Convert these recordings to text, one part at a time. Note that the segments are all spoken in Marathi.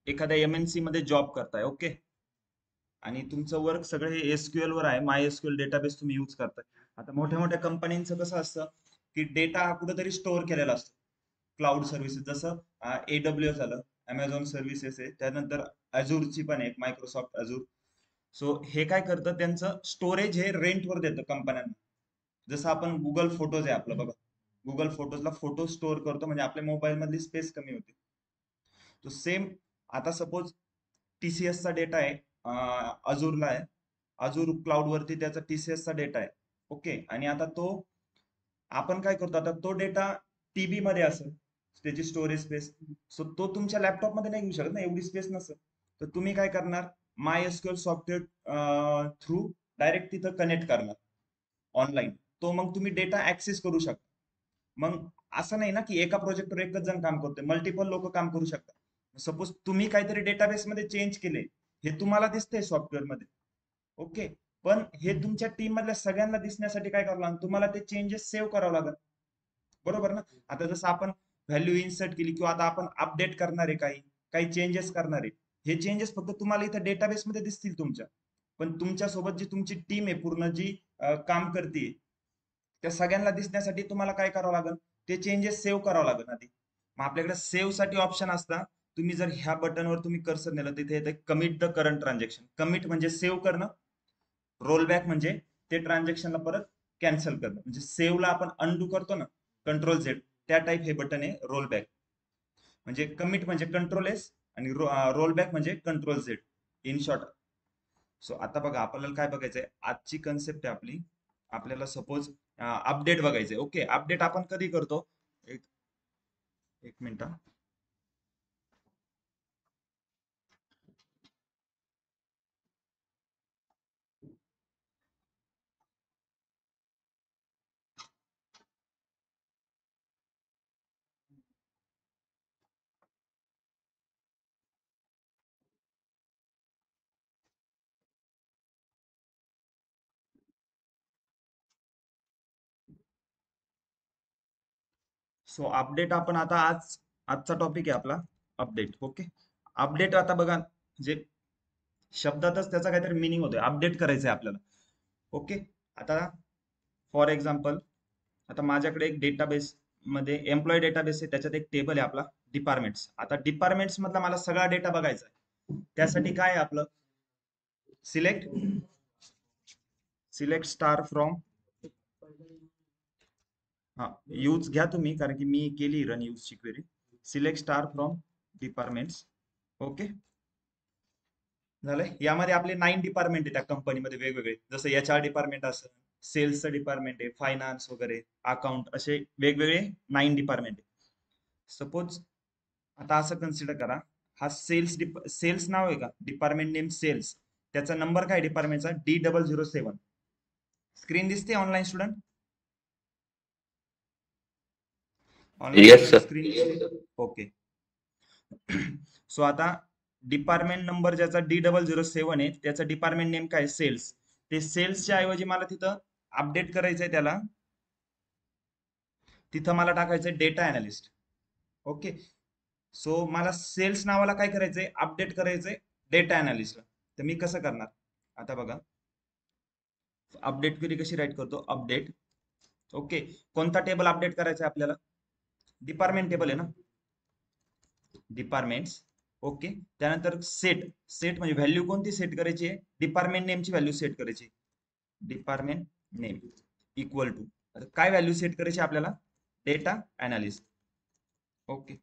एखाद्या एमएनसी मध्ये जॉब करताय, ओके, आणि तुमचं वर्क सगळं हे एसक्यूएल वर आहे, माय एसक्यूएल डेटाबेस तुम्ही यूज करताय. आता मोठ्या मोठ्या कंपन्यांचं कसं असतं की डेटा हा कुठेतरी स्टोअर केलेला असतो. क्लाउड सर्व्हिसेस जसं AWS झालं, अमेझॉन सर्व्हिसेस आहे, त्यानंतर अजूरची पण आहे मायक्रोसॉफ्ट अजूर. सो हे काय करतं, त्यांचं स्टोरेज हे रेंटवर देतं कंपन्यांना. जसं आपण गुगल फोटोज आहे आपलं बघा, गुगल फोटोजला फोटो स्टोअर करतो म्हणजे आपल्या मोबाईल मधली स्पेस कमी होते. तो सेम आता सपोज TCS चा डेटा आहे, अजूरला आहे, अजूर क्लाउड वरती त्याचा TCS चा डेटा आहे, ओके. आणि आता तो आपण काय करतो, आता तो डेटा टीबी मध्ये असेल, त्याची स्टोरेज स्पेस. सो तो तुमच्या लॅपटॉप मध्ये नाही घेऊ शकत ना, एवढी स्पेस नसेल. तर तुम्ही काय करणार, माय एसक्यूएल सॉफ्टवेअर थ्रू डायरेक्ट तिथं कनेक्ट करणार ऑनलाईन. तो मग तुम्ही डेटा ऍक्सेस करू शकता. मग असं नाही ना की एका प्रोजेक्टवर एकच जण काम करतोय, मल्टिपल लोक काम करू शकतात. सपोज तुम्ही काहीतरी डेटाबेस मध्ये चेंज केले, हे तुम्हाला दिसतंय सॉफ्टवेअर मध्ये, ओके. पण हे तुमच्या टीम मधल्या सगळ्यांना दिसण्यासाठी काय करावं लागेल, तुम्हाला ते चेंजेस सेव्ह करावं लागेल, बरोबर ना. आता जसं आपण व्हॅल्यू इन्सर्ट केली किंवा आता आपण अपडेट करणार आहे, काही काही चेंजेस करणार आहे, हे चेंजेस फक्त तुम्हाला इथं डेटाबेस मध्ये दिसतील तुमच्या. पण तुमच्या सोबत जी तुमची टीम आहे पूर्ण, जी काम करते, त्या सगळ्यांना दिसण्यासाठी तुम्हाला काय करावं लागेल, ते चेंजेस सेव्ह करावं लागेल आधी. मग आपल्याकडे सेव्ह साठी ऑप्शन असता. तुम्ही जर ह्या बटनवर तुम्ही कर्सर नेलं, तिथे येते commit the current transaction. Commit म्हणजे सेव्ह करणं, रोल बॅक म्हणजे ते ट्रान्झॅक्शनला परत कॅन्सल करणं. म्हणजे सेव्हला आपण अनडू करतो ना, कंट्रोल झेड, त्या टाईप हे बटन आहे रोल बॅक. म्हणजे कमिट म्हणजे कंट्रोल एस आणि रोल बॅक म्हणजे control Z, in short. So आता बघा, आपल्याला काय बघायचंय, आजची कन्सेप्ट आहे आपली. आपल्याला सपोज अपडेट बघायचंय, ओके. अपडेट आपण कधी करतो, एक एक मिनिट. सो अपडेट आपण आता आजचा टॉपिक आहे आपला अपडेट, ओके. अपडेट आता बघा, जे शब्दातच त्याचा काहीतरी मिनिंग होतोय, अपडेट करायचंय आपल्याला, ओके. आता फॉर एक्झाम्पल, आता माझ्याकडे एक डेटाबेस मध्ये एम्प्लॉय डेटाबेस आहे, त्याच्यात एक टेबल आहे आपला डिपार्टमेंट्स. आता डिपार्टमेंट्स मधला मला सगळा डेटा बघायचा आहे. त्यासाठी काय आहे आपलं, सिलेक्ट सिलेक्ट स्टार फ्रॉम, हा यूज घ्या तुम्ही, कारण की मी केली रन यूजची query. Select star from departments, okay. झालंय. यामध्ये आपले 9 डिपार्टमेंट आहे त्या कंपनीमध्ये वेगवेगळे, जसं HR डिपार्टमेंट असेल, सेल्सचं डिपार्टमेंट आहे, फायनान्स वगैरे, अकाउंट, असे वेगवेगळे 9 डिपार्टमेंट आहे. सपोज आता असं कन्सिडर करा, हा सेल्स नाव आहे का, डिपार्टमेंट नेम सेल्स. त्याचा नंबर काय डिपार्टमेंटचा, D007. स्क्रीन दिसते online student, online yes student sir. Screen दिसते, ओके. सो आता डिपार्टमेंट नंबर ज्याचा D007 आहे, त्याचा डिपार्टमेंट नेम काय, सेल्स. ते सेल्सच्या ऐवजी मला तिथं अपडेट करायचंय त्याला, तिथं मला टाकायचंय डेटा अनालिस्ट, ओके. सो मला सेल्स नावाला काय करायचंय, अपडेट करायचंय डेटा अनालिस्टला. तर मी कसं करणार, आता बघा, अपडेट क्वेरी कशी राईट करतो, अपडेट, ओके. कोणता टेबल अपडेट करायचा आहे आपल्याला, डिपार्टमेंट टेबल आहे ना, डिपार्टमेंट्स, ओके. त्यानंतर सेट, सेट म्हणजे व्हॅल्यू कोणती सेट करायची आहे, डिपार्टमेंट नेमची व्हॅल्यू सेट करायची, डिपार्टमेंट नेम इक्वल टू, काय व्हॅल्यू सेट करायची आपल्याला, डेटा अनालिस्ट, ओके.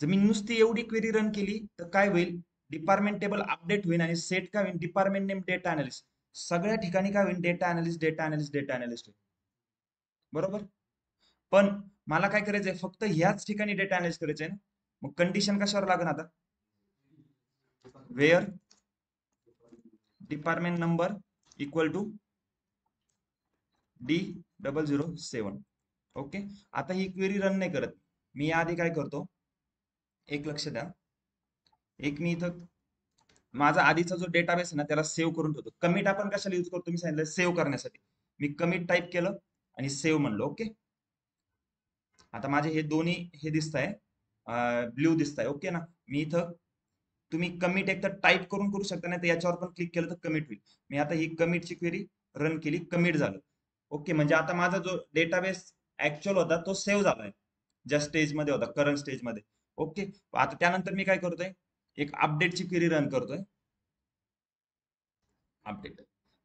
जर मी नुसती एवढी क्वेरी रन केली तर काय होईल, डिपार्टमेंट टेबल अपडेट होईल आणि सेट काय होईल, डिपार्टमेंट नेम डेटा अनालिस्ट. सगळ्या ठिकाणी काय होईल, data analyst data analyst data analyst, बरोबर. पण मला काय करायचंय, फक्त ह्याच ठिकाणी डेटा अनालिस्ट करायचंय ना. मग कंडिशन कशावर लागेल आता, where department number equal to D007, okay. आता ही क्वेरी रन नाही करत मी, आधी काय करतो, एक लक्ष द्या, एक मी इथं माझा आधीचा जो डेटाबेस आहे ना, त्याला सेव्ह करून ठेवतो. कमिट आपण कशाला यूज करतो, मी सांगितलं सेव्ह करण्यासाठी. मी कमिट टाईप केलं आणि सेव्ह म्हणलो, ओके. आता माझे हे दोन्ही हे दिसत आहे, ब्ल्यू दिसत आहे, ओके ना. मी इथं तुम्ही कमिट एक तर टाईप करून करू शकता, नाही तर याच्यावर पण क्लिक केलं तर कमिट होईल. मी आता ही कमिटची क्वेरी रन केली, कमिट झालं. ओके, म्हणजे आता माझा जो डेटाबेस ऍक्च्युअल होता तो सेव्ह झालाय, ज्या स्टेजमध्ये होता, करंट स्टेजमध्ये. ओके, आता त्यानंतर मी काय करतोय, एक अपडेटची क्वेरी रन करतोय. अपडेट,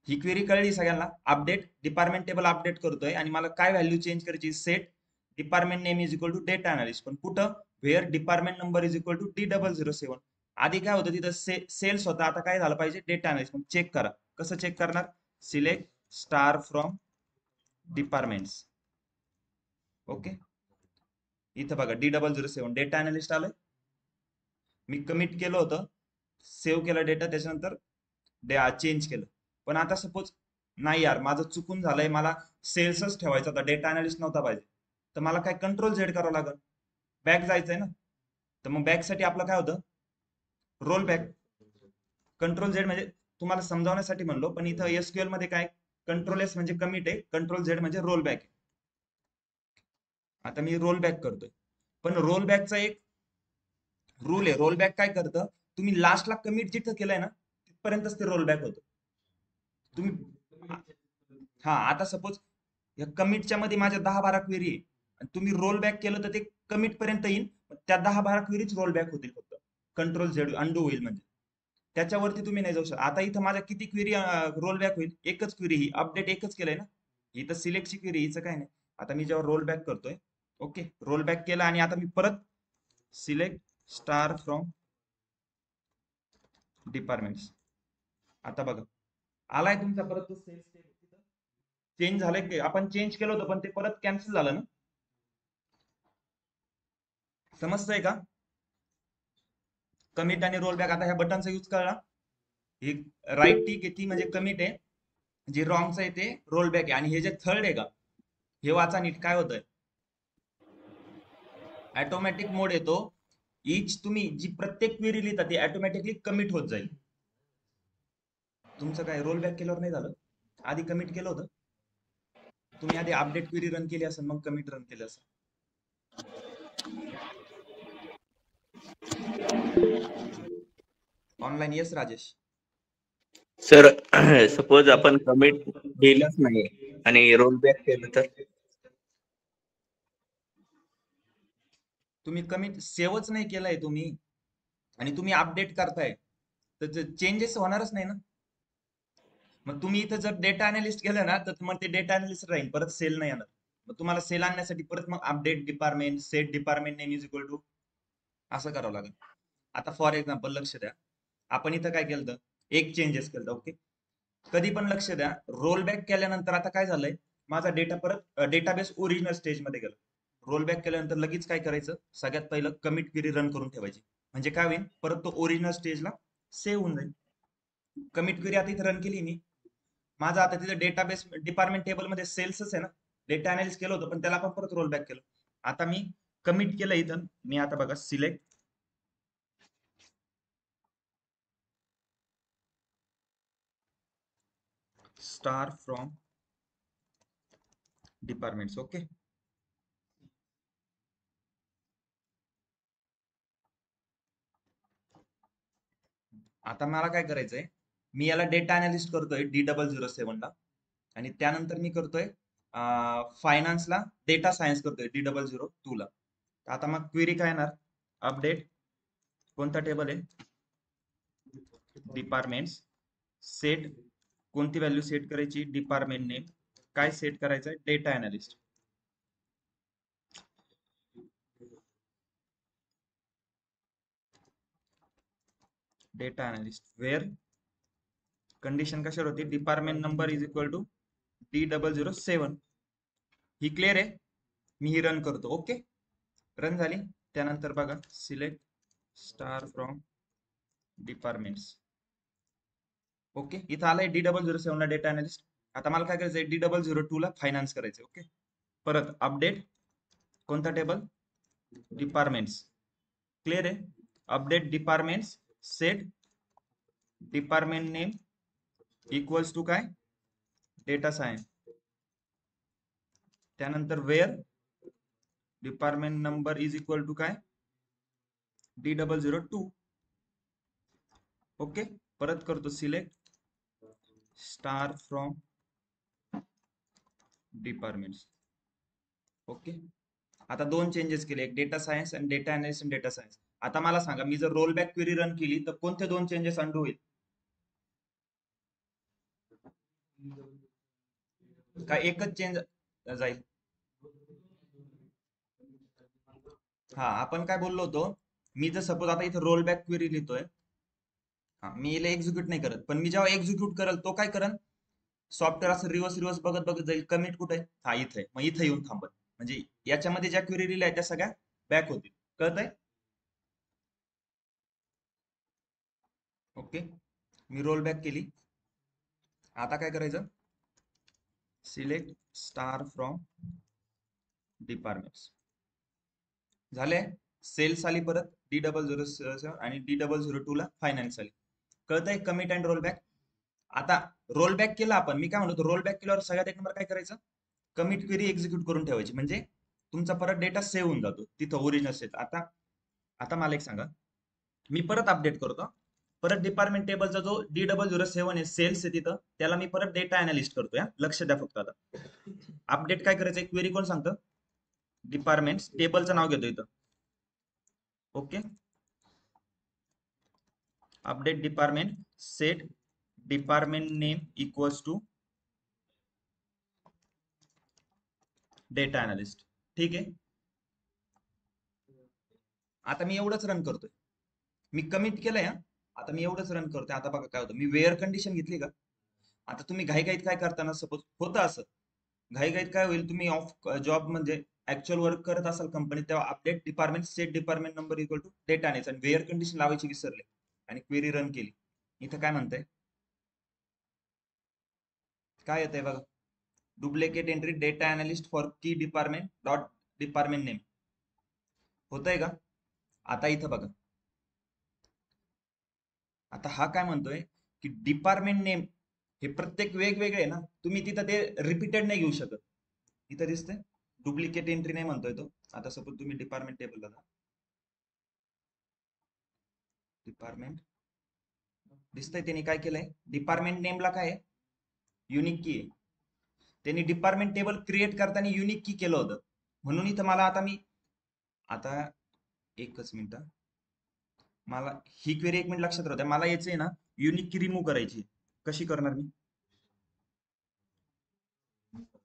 ही क्वेरी कळली सगळ्यांना. अपडेट डिपार्टमेंट टेबल अपडेट करतोय आणि मला काय व्हॅल्यू चेंज करायची, set department name is equal to data analyst, पण कुठं, where department number is equal to D007. आधी काय होतं तिथं सेल्स होता, आता काय झालं पाहिजे, डेटा अनालिस्ट. मग चेक करा, कसं चेक करणार, select star from departments. Okay, इथं बघा D007 डेटा अनालिस्ट आलंय. मी कमिट केलं होतं, सेव्ह केला डेटा, त्याच्यानंतर चेंज केलं. पण आता सपोज नाही यार, माझं चुकून झालंय, मला सेल्सच ठेवायचा होता, डेटा अनालिस्ट नव्हता पाहिजे, तर मला काय कंट्रोल झेड करावं लागेल, बॅक जायचंय ना. तर मग बॅक साठी आपलं काय होतं, रोल बॅक. कंट्रोल झेड म्हणजे तुम्हाला समजावण्यासाठी म्हणलो, पण इथं एसक्यूएल मध्ये काय, कंट्रोल एस म्हणजे कमिट आहे, कंट्रोल झेड म्हणजे रोल बॅक आहे. आता मी रोल बॅक करतोय, पण रोल बॅकचा एक रूल आहे. रोल बॅक काय करतं, तुम्ही लास्टला कमिट जिथं केलंय ना तिथपर्यंतच ते रोल बॅक होतं. तुम्ही हा, आता सपोज या कमिटच्या मध्ये माझ्या 10-12 क्वेरी आहे, आणि तुम्ही रोल बॅक केलं तर ते कमिट पर्यंत येईल, त्या 10-12 क्वेरीच रोल बॅक होतील फक्त. कंट्रोल झेड अंडू होईल, म्हणजे त्याच्यावरती तुम्ही नाही जाऊ शकता. आता इथं माझ्या किती क्वेरी रोल बॅक होईल, एकच क्वेरी, ही अपडेट एकच केलंय ना, इथं सिलेक्टची क्वेरी, हिचं काय नाही. आता मी जेव्हा रोल बॅक करतोय, ओके, रोल बॅक केला आणि आता मी परत सिलेक्ट स्टार फ्रॉम डिपार्टमेंट्स. आता बघा, आलाय तुमचा परत तो सेल्स चेंज झालंय, की आपण चेंज केलं होतं पण ते परत कॅन्सल झालं ना, समजतंय का. कमिट आणि रोल बॅक, आता ह्या बटनचा यूज करा. ही राईट टिक आहे ती म्हणजे कमिट आहे, जे रॉंगचं आहे ते रोल बॅक आहे, आणि हे जे थर्ड आहे का, हे वाचा नीट, काय होतंय, ऑटोमॅटिक मोड येतो. इच तुम्ही जी प्रत्येक क्वेरी लिहिता ती ऑटोमॅटिकली कमिट होत जाईल. तुमचं काय रोल बॅक केल्यावर नाही झालं, आधी कमिट केलं होतं तुम्ही, आधी अपडेट क्वेरी रन केली असेल, मग कमिट रन केलं असेल. Online, yes Rajesh. Sir suppose आपण कमिट दिलंच नाही आणि रोल बॅक केलं तर, तुम्ही कमिट सेव्हच नाही केलंय तुम्ही, आणि तुम्ही अपडेट करताय, तर चेंजेस होणारच नाही ना. मग तुम्ही इथं जर डेटा अनालिस्ट केलं ना, तर मग ते डेटा अनालिस्ट राहील, परत सेल नाही येणार. मग तुम्हाला सेल आणण्यासाठी परत मग update department, set department name is equal to असं करावं लागेल. आता फॉर एक्झाम्पल लक्ष द्या, आपण इथं काय केलं, एक चेंजेस केलं, ओके. कधी पण लक्ष द्या, रोल बॅक केल्यानंतर आता काय झालंय, माझा डेटा परत डेटाबेस ओरिजिनल स्टेज मध्ये गेला. रोल बॅक केल्यानंतर लगेच काय करायचं, सगळ्यात पहिलं कमिट क्वेरी रन करून ठेवायची, म्हणजे काय होईल, परत तो ओरिजिनल स्टेजला सेव्ह होऊन जाईल. कमिट क्वेरी आता इथे रन केली मी, माझा आता तिथे डेटाबेस डिपार्टमेंट टेबल मध्ये सेल्सच आहे ना, डेटा अनालिस्ट केलं होतं पण त्याला आपण परत रोल बॅक केलं. आता मी कमिट केलं इथं, मी आता बघा select star from departments. Okay, आता मला काय करायचंय, मी याला डेटा अनालिस्ट करतोय D007 ला, आणि त्यानंतर मी करतोय फायनान्सला डेटा सायन्स करतोय D002 ला. आता मग क्वेरी काय येणार, अपडेट कोणता टेबल आहे, डिपार्टमेंट्स, सेट कोणती व्हॅल्यू सेट करायची, डिपार्टमेंट नेम, काय सेट करायचंय, data analyst. Data analyst where condition कशावर होती, department number is equal to D007. ही क्लिअर आहे. मी ही रन करतो, ओके, रन झाली. त्यानंतर बघा select star from departments. Okay, इथं आलंय D007 ला डेटा अनालिस्ट. आता मला काय करायचंय, D002 ला फायनान्स करायचंय. ओके, परत अपडेट कोणता टेबल, डिपार्टमेंट्स. क्लिअर आहे, update departments, set department name equals to काय, डेटा सायन्स. त्यानंतर where department number is equal to काय, D002. ओके, परत करतो select star from departments. Okay, आता दोन चेंजेस केले, एक डेटा सायन्स आणि डेटा अनालिसिस आणि डेटा सायन्स. आता मला सांगा, मी जर रोल बॅक क्वेरी रन केली तर कोणते दोन चेंजेस अंडू होईल? का एकच चेंज जाईल? हा, आपण काय बोललो होतो, मी जर सपोज आता इथे रोल बॅक क्वेरी लिहितोय, हा मी याला एक्झिक्यूट नाही करत, पण मी जेव्हा एक्झिक्यूट करल तो काय करल, सॉफ्टवेअर असं रिव्हर्स रिव्हर्स बघत बघत जाईल, कमिट कुठे आहे, हा इथे आहे. मग इथे येऊन थांबत, म्हणजे याच्यामध्ये ज्या क्वेरी लिहिल्या आहेत त्या सगळ्या बॅक होतील. कळतंय? ओके, मी रोल बॅक केली. आता काय करायचं, सिलेक्ट स्टार फ्रॉम डिपार्टमेंट्स. झाले, सेल्स आली, परत D007 आणि D002 ला फायनान्स आली. कळतंय? Commit and roll back. आता रोल बॅक केला आपण, मी काय म्हणतो, रोल बॅक केल्यावर सगळ्यात एक नंबर काय करायचं, कमिट क्वेरी एक्झिक्यूट करून ठेवायची, म्हणजे तुमचा परत डेटा सेव्ह होऊन जातो तिथं ओरिजिनल सेट. आता आता मला एक सांगा, मी परत अपडेट करतो, परत डिपार्टमेंट टेबलचा जो D007 आहे, सेल्स आहे तिथं, त्याला मी परत डेटा अनालिस्ट करतो. या लक्ष द्या फक्त. आता अपडेट काय करायचं, क्वेरी कोण सांगतं, डिपार्टमेंट टेबलचं नाव घेतो इथं. Okay, update department, set department name equals to data analyst. ठीक आहे, आता मी एवढंच रन करतोय, मी कमिट केलंय. आता मी एवढंच रन करतोय. आता बघा काय होतं, मी वेअर कंडिशन घेतली का. आता तुम्ही घाईघाईत काय करताना, सपोज होतं असं, घाईघाईत काय होईल, तुम्ही ऑफ जॉब म्हणजे ऍक्च्युअल वर्क करत असाल कंपनीत, तेव्हा update department set department number equal to data analyst आणि वेअर कंडिशन लावायची विसरले आणि क्वेरी रन केली. इथं काय म्हणतंय, काय येतंय बघा, duplicate entry data analyst for की डिपार्टमेंट डॉट डिपार्टमेंट नेम. होतंय का? आता इथं बघा, आता हा काय म्हणतोय की डिपार्टमेंट नेम हे प्रत्येक वेगवेगळे ना, तुम्ही तिथं ते रिपीटेड नाही घेऊ शकत. इथं दिसतंय डुप्लिकेट एंट्री नाही म्हणतोय तो. आता सपोज तुम्ही डिपार्टमेंट टेबलला जा, डिपार्टमेंट दिसतंय, त्यांनी काय केलंय, डिपार्टमेंट नेमला काय युनिक की आहे, त्यांनी डिपार्टमेंट टेबल क्रिएट करताना युनिक की केलं होतं. म्हणून इथं मला आता मी, आता एकच मिनिट, मला ही क्वेरी एक मिनिट लक्षात राहते, मला याचे ना युनिक की रिमूव्ह करायची. कशी करणार मी?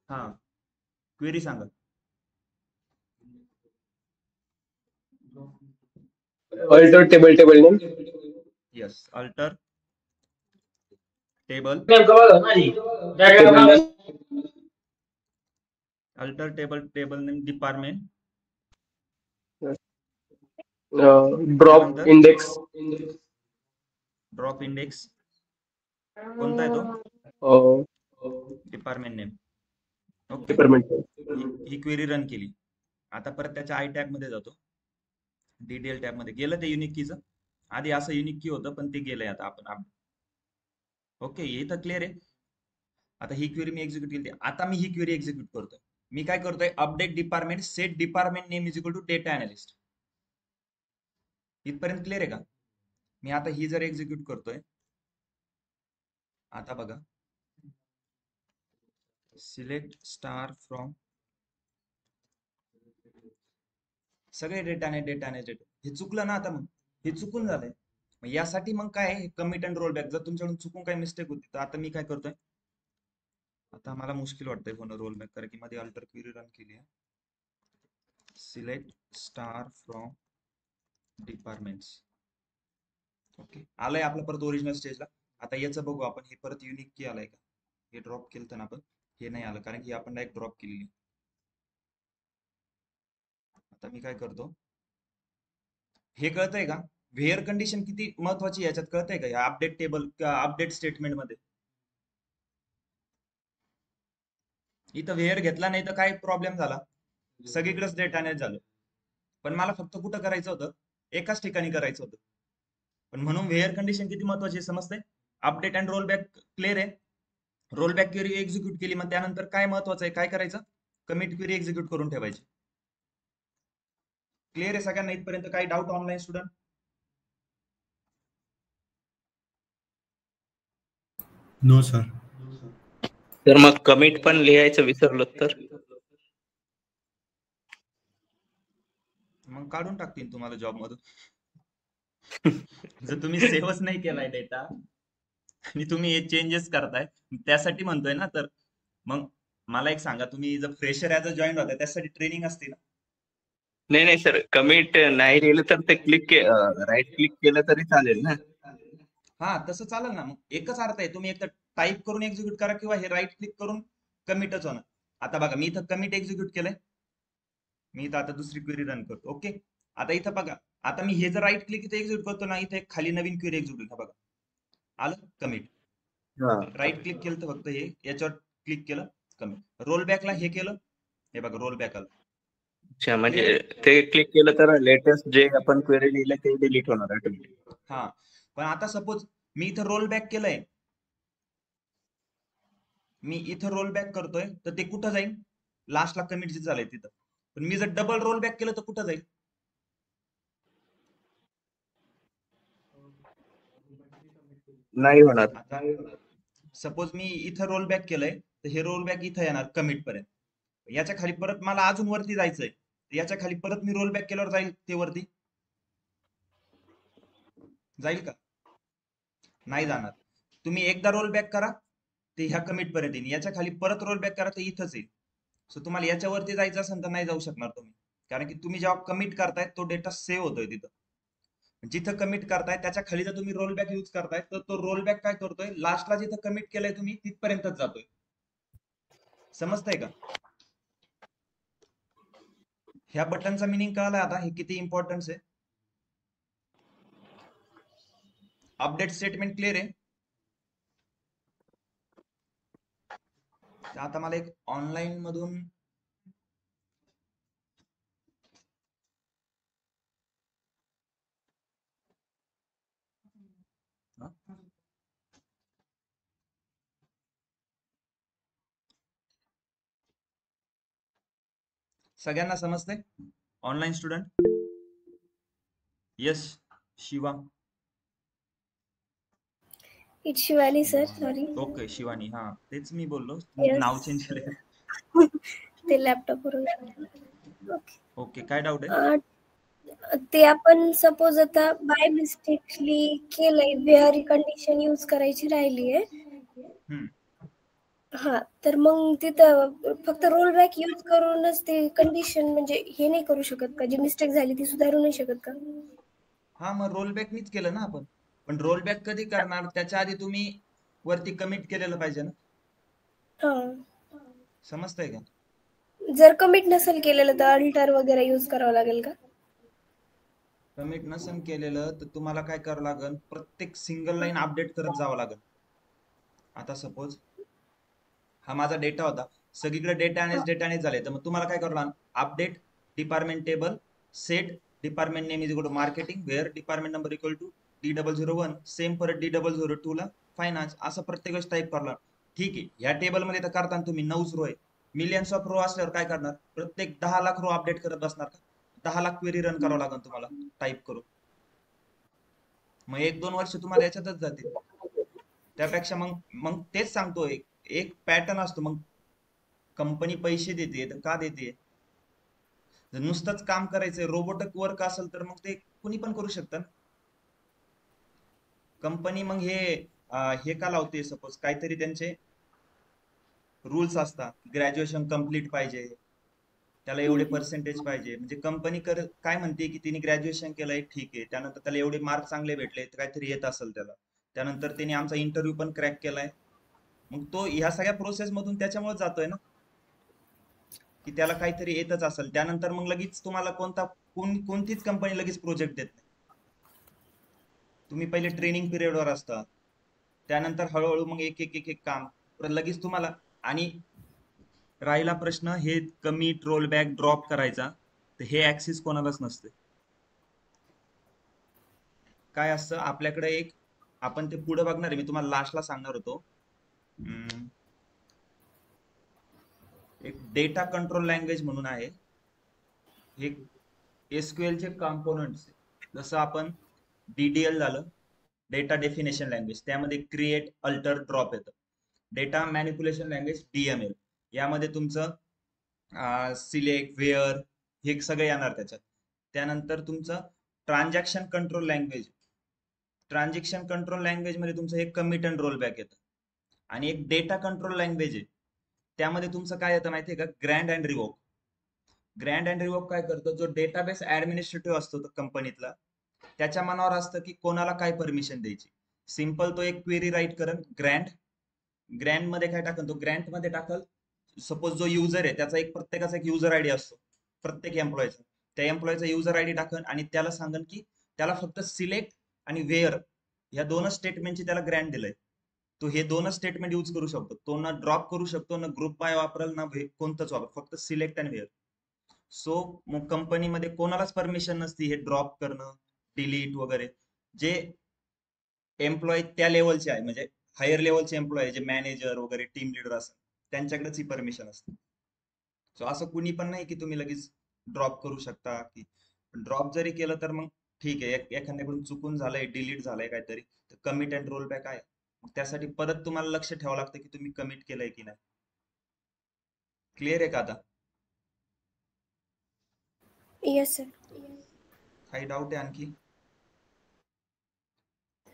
हा, क्वेरी सांगा. Alter table name. Yes, alter table, Table name. Alter table name department, Drop त्यानंतर index. ड्रॉप इंडेक्स, कोणता आहे तो, Uh, department name. Okay, Department. ही क्वेरी रन केली. आता परत त्याच्या आय टॅग मध्ये जातो, डिटेल टॅब मध्ये गेलं ते युनिक कीचं. आधी असं युनिक की होतं पण ते गेलंय आता आपण. ओके, हे तर क्लिअर आहे. आता ही क्वेरी मी एक्झिक्यूट केली, आता मी ही क्वेरी एक्झिक्यूट करतोय. मी काय करतोय, update department set department name is equal to data analyst. इथपर्यंत क्लिअर आहे का? मी आता ही जर एक्झिक्यूट करतोय, आता बघा, सिलेक्ट स्टार फ्रॉम, सगळे डेटा नाही, डेटा नाही, डेटा, हे चुकलं ना. आता मग हे चुकून झालंय, मग यासाठी मग काय, कमिट अँड रोल बॅक. जर तुमच्याकडून चुकून काही मिस्टेक होती तर आता मी काय करतोय, आता मला मुश्किल वाटतंय होणं रोल बॅक, कारण की मध्ये अल्टर क्वेरी रन केली आहे. Select star from departments. Okay, आलंय आपलं परत ओरिजिनल स्टेजला. आता याचं बघू आपण, हे परत युनिक की आलंय का, हे ड्रॉप केलं ना आपण, हे नाही आलं कारण की आपण डायरेक्ट ड्रॉप केलेली. आता मी काय करतो, हे कळतंय का, व्हेअर कंडिशन किती महत्वाची याच्यात, कळतंय का, या अपडेट टेबल अपडेट स्टेटमेंट मध्ये. इथं व्हेअर घेतला नाही तर काय प्रॉब्लेम झाला, सगळीकडेच डेटा नाही झालं. पण मला फक्त कुठं करायचं होतं, एकाच ठिकाणी करायचं होतं. पण म्हणून व्हेअर कंडिशन किती महत्वाची समजते. Update and roll back clear आहे. रोल बॅक क्वेरी एक्झिक्यूट केली, मग त्यानंतर काय महत्वाचं आहे, काय करायचं, कमिट क्वेरी एक्झिक्यूट करून ठेवायची. क्लिअर आहे सगळ्यांना इथपर्यंत? काही doubt online student? No sir. तर मग कमिट पण लिहायचं विसरलो तर? मग काढून टाकतील तुम्हाला जॉब मधून. जर तुम्ही सेव्हच नाही केलाय डेटा आणि तुम्ही हे चेंजेस करताय, त्यासाठी म्हणतोय ना. तर मग मला एक सांगा, तुम्ही जर फ्रेशर ऍज अ जॉईन होताय त्यासाठी ट्रेनिंग असते ना. नाही नाही सर, कमिट नाही लिहिलं तर ते राईट क्लिक केलं तरी चालेल ना? हा, तसं चालेल ना. मग एकच अर्थ आहे, तुम्ही एक तर टाईप करून एक्झिक्यूट करा किंवा हे राईट क्लिक करून कमिटच होणार. आता बघा, मी इथं कमिट एक्झिक्यूट केलंय. मी इथं आता दुसरी क्वेरी रन करतो. ओके, आता इथं बघा, आता मी हे जर राईट क्लिक इथे एक्झिक्यूट करतो ना, इथे एक खाली नवीन क्वेरी एक्झिक्यूट बघा, आलं कमिट. हा. राईट क्लिक केलं तर फक्त हे याच्यावर क्लिक केलं, कमिट. रोल बॅकला हे केलं, हे बघा रोल बॅक आलं. अच्छा, म्हणजे ते क्लिक केलं तर लेटेस्ट जे आपण क्वेरी लिहिलं ते डिलीट होणार ऑटोमॅटिक. हा, पण आता सपोज मी इथं रोल बॅक केलंय, मी इथं रोल बॅक करतोय, तर ते कुठं जाईल? लास्टला कमिट जे झालंय तिथं. पण मी जर डबल रोल बॅक केलं तर कुठं जाईल? नाही होणार. आता सपोज मी इथं रोल बॅक केलंय, तर हे रोल बॅक इथं येणार कमिट पर्यंत. याच्या खाली परत मला अजून वरती जायचंय, याच्या खाली परत मी रोल बॅक केल्यावर जाईल ते वरती? जाईल का? नाही जाणार. तुम्ही एकदा रोल बॅक करा, ते ह्या कमिट पर्यंत येईल. याच्या खाली परत रोल बॅक करा, ते इथंच येईल. सो तुम्हाला याच्यावरती जायचं असेल तर नाही जाऊ शकणार तुम्ही, कारण की तुम्ही जेव्हा कमिट करताय तो डेटा सेव्ह होतोय तिथं. जिथं कमिट करताय त्याच्या खाली जर तुम्ही रोल बॅक यूज करताय, तर तो रोल बॅक काय करतोय, लास्टला जिथं कमिट केलंय तुम्ही तिथपर्यंतच जातोय. समजतंय का? ह्या बटनचा मिनिंग कळालाय आता, हे किती इम्पॉर्टन्स आहे. अपडेट स्टेटमेंट क्लिअर आहे. तर आता मला एक ऑनलाईन मधून सगळ्यांना समजतंय? Online student? Yes, Shiva. It's Shivani sir, sorry. Okay, Shivani. हा, तेच मी बोललो, Yes. नाव चेंज केलंय. ते लॅपटॉपवरून. ओके. ओके, काय डाऊट आहे? ते आपण सपोज आता बाय मिस्टेकली केलंय, व्हेअर कंडिशन यूज करायची राहिली आहे. हा, तर मग तिथं फक्त रोल बॅक यूज करूनच ते कंडिशन म्हणजे हे नाही करू शकत का? जी मिस्टेक झाली ती सुधारू नाही शकत का? हा, मग रोल बॅक नीच केलं ना आपण. पण रोल बॅक कधी करणार? त्याच्या आधी तुम्ही वरती कमिट केलेलं पाहिजे ना. हा, समजतंय का? जर कमिट नसेल केलेलं तर अल्टर वगैरे यूज करावं लागेल का? कमिट नसेल केलेलं तर तुम्हाला काय करावं लागेल, प्रत्येक सिंगल लाईन अपडेट करत जावं लागेल. आता सपोज हा माझा डेटा होता, सगळीकडे डेटा आणि झाले, तर मग तुम्हाला काय करावं लागेल, update department table set department name is equal to marketing, where department number equal to D001, same परत D002 ला फायनान्स, असं प्रत्येक वेळेस टाईप करला. ठीक आहे, ह्या टेबल मध्ये तर करताना तुम्ही 9 रो आहे, मिलियन्स ऑफ रो असल्यावर काय करणार, प्रत्येक 10 लाख रो अपडेट करत बसणार का? 10 लाख क्वेरी रन करावं लागेल तुम्हाला टाईप करून. मग 1-2 वर्ष तुम्हाला याच्यातच जातील. त्यापेक्षा मग मग तेच सांगतोय, एक पॅटर्न असतो. मग कंपनी पैसे देते तर का देते? जर नुसतंच काम करायचंय, रोबोटिक वर्क असेल तर मग ते कुणी पण करू शकतं. कंपनी मग हे का लावते, सपोज काहीतरी त्यांचे रूल्स असतात, ग्रॅज्युएशन कम्प्लीट पाहिजे, त्याला एवढे पर्सेंटेज पाहिजे. म्हणजे कंपनी काय म्हणते की तिने ग्रॅज्युएशन केलंय, ठीक आहे, त्यानंतर त्याला एवढे मार्क चांगले भेटले, काहीतरी येत असेल त्याला, त्यानंतर त्याने आमचा इंटरव्ह्यू पण क्रॅक केलाय, मग तो ह्या सगळ्या प्रोसेस मधून त्याच्यामुळे जातोय ना, की त्याला काहीतरी येतच असेल. त्यानंतर मग लगेच तुम्हाला कोणतीच कंपनी लगेच प्रोजेक्ट देत नाही. तुम्ही पहिले ट्रेनिंग पिरियडवर असता, त्यानंतर हळूहळू मग एक एक एक एक काम लगेच तुम्हाला. आणि राहिला प्रश्न हे कमिट रोल बॅक ड्रॉप करायचा, तर हे ऍक्सिस कोणालाच नसते. काय असतं आपल्याकडे एक, आपण ते पुढे बघणार आहे, मी तुम्हाला लास्टला सांगणार होतो. एक डेटा कंट्रोल लँग्वेज म्हणून आहे, हे एसक्यूएल चे कॉम्पोनंट्स. जसं आपण DDL झालं, डेटा डेफिनेशन लँग्वेज, त्यामध्ये क्रिएट, अल्टर, ड्रॉप येतं. डेटा मॅनिप्युलेशन लँग्वेज DML, यामध्ये तुमचं सिलेक्ट, वेअर हे सगळे येणार त्याच्यात. त्यानंतर तुमचं transaction control language, transaction control language मध्ये तुमचं एक कमिट अँड रोल बॅक येतं. आणि एक डेटा कंट्रोल लँग्वेज आहे, त्यामध्ये तुमचं काय येतं माहितीये का, grand and revoke. Grand and revoke काय करतो, जो डेटाबेस ऍडमिनिस्ट्रेटिव्ह असतो तो कंपनीतला, त्याच्या मनावर असतं की कोणाला काय परमिशन द्यायची. सिंपल तो एक क्वेरी राईट करल, ग्रँड मध्ये काय टाकल, तो ग्रँट मध्ये टाकल. सपोज जो युजर आहे त्याचा प्रत्येकाचा एक युजर आयडी असतो प्रत्येक एम्प्लॉयचा, त्या एम्प्लॉयचा युजर आयडी टाकन आणि त्याला सांगन की त्याला फक्त सिलेक्ट आणि वेअर या दोनच स्टेटमेंटची त्याला ग्रँट दिलंय. तो हे दोनच स्टेटमेंट यूज करू शकतो, तो ना ड्रॉप करू शकतो, ना ग्रुप बाय वापरल, ना कोणतंच वापर, फक्त सिलेक्ट आणि वेअर. सो मग कंपनीमध्ये कोणालाच परमिशन नसती हे ड्रॉप करणं, डिलीट वगैरे. जे एम्प्लॉय त्या लेवलचे आहे, म्हणजे हायर लेवलचे एम्प्लॉय जे मॅनेजर वगैरे टीम लीडर असतात, त्यांच्याकडेच ही परमिशन असते. सो असं कुणी पण नाही की तुम्ही लगेच ड्रॉप करू शकता. की ड्रॉप जरी केलं तर मग ठीक आहे, एखाद्याकडून चुकून झालंय, डिलीट झालंय काहीतरी, तर कमिट अँड रोल बॅक आहे. मग त्यासाठी परत तुम्हाला लक्ष ठेवावं लागतं की तुम्ही कमिट केलंय की नाही. क्लिअर आहे का आता? Yes sir. काही डाऊट आहे आणखी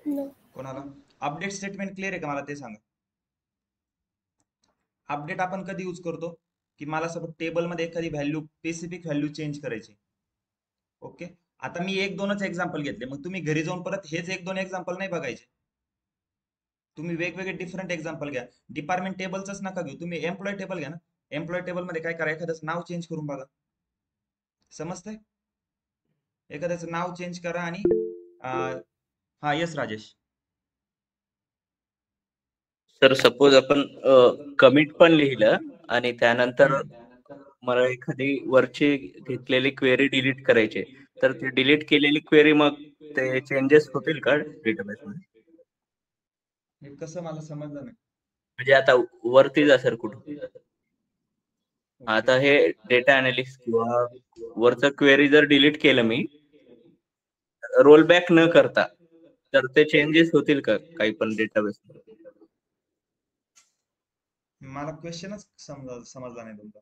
नो. कोणाला? अपडेट स्टेटमेंट क्लिअर आहे का, मला ते सांगा. अपडेट आपण कधी यूज करतो, की मला सपोज टेबलमध्ये एखादी व्हॅल्यू, स्पेसिफिक व्हॅल्यू चेंज करायची. ओके, आता मी एक दोनच एक्झाम्पल घेतले, मग तुम्ही घरी जाऊन परत हेच एक दोन एक्झाम्पल नाही बघायचे, तुम्ही वेगवेगळे डिफरंट एक्झाम्पल घ्या. डिपार्टमेंट टेबलच नका घेऊ, तुम्ही एम्प्लॉय टेबल घ्या ना. एम्प्लॉय टेबल मध्ये काय करा, एखाद्याचं नाव चेंज करून बघा. समजतंय? एखाद्याचं नाव चेंज करा आणि हा यस राजेश. सर सपोज आपण कमिट पण लिहिलं आणि त्यानंतर मला एखादी वरची घेतलेली क्वेरी डिलीट करायची, तर ती डिलीट केलेली क्वेरी मग ते चेंजेस होतील का डेटाबेस मध्ये? हे कसं, मला समजलं नाही. म्हणजे आता वरती जा सर कुठं, आता हे डेटा अनालिस्ट किंवा वरचं क्वेरी जर डिलीट केलं मी रोल बॅक न करता, तर ते चेंजेस होतील का काही पण डेटाबेस मध्ये? मला क्वेश्चनच समजला नाही तुमचा.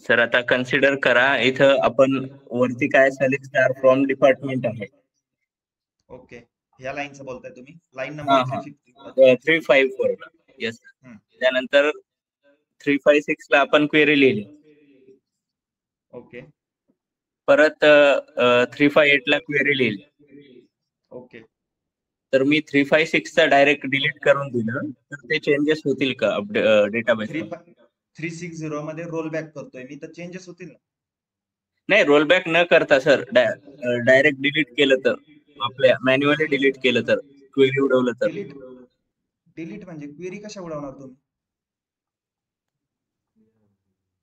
सर आता कन्सिडर करा, इथं आपण वरती काय सिलेक्ट स्टार फ्रॉम डिपार्टमेंट आहे. ओके, ह्या लाईनचं बोलताय तुम्ही, लाईन हा नंबर हा 354. 354 येस. त्यानंतर 356 ला आपण क्वेरी लिहिली, ओके परत 358 ला क्वेरी लिहिली, ओके. तर मी 356 चा डायरेक्ट डिलीट करून दिलं, तर ते चेंजेस होतील का डेटाबेस मध्ये? 360 मध्ये रोल बॅक करतोय मी, तर चेंजेस होतील ना. नाही, रोल बॅक न करता सर डायरेक्ट डिलीट केलं तर, आपल्या मॅन्युअली डिलीट केलं तर, क्वेरी उडवलं तर? डिलीट डिलीट म्हणजे क्वेरी कशा उडवणार तुम्ही?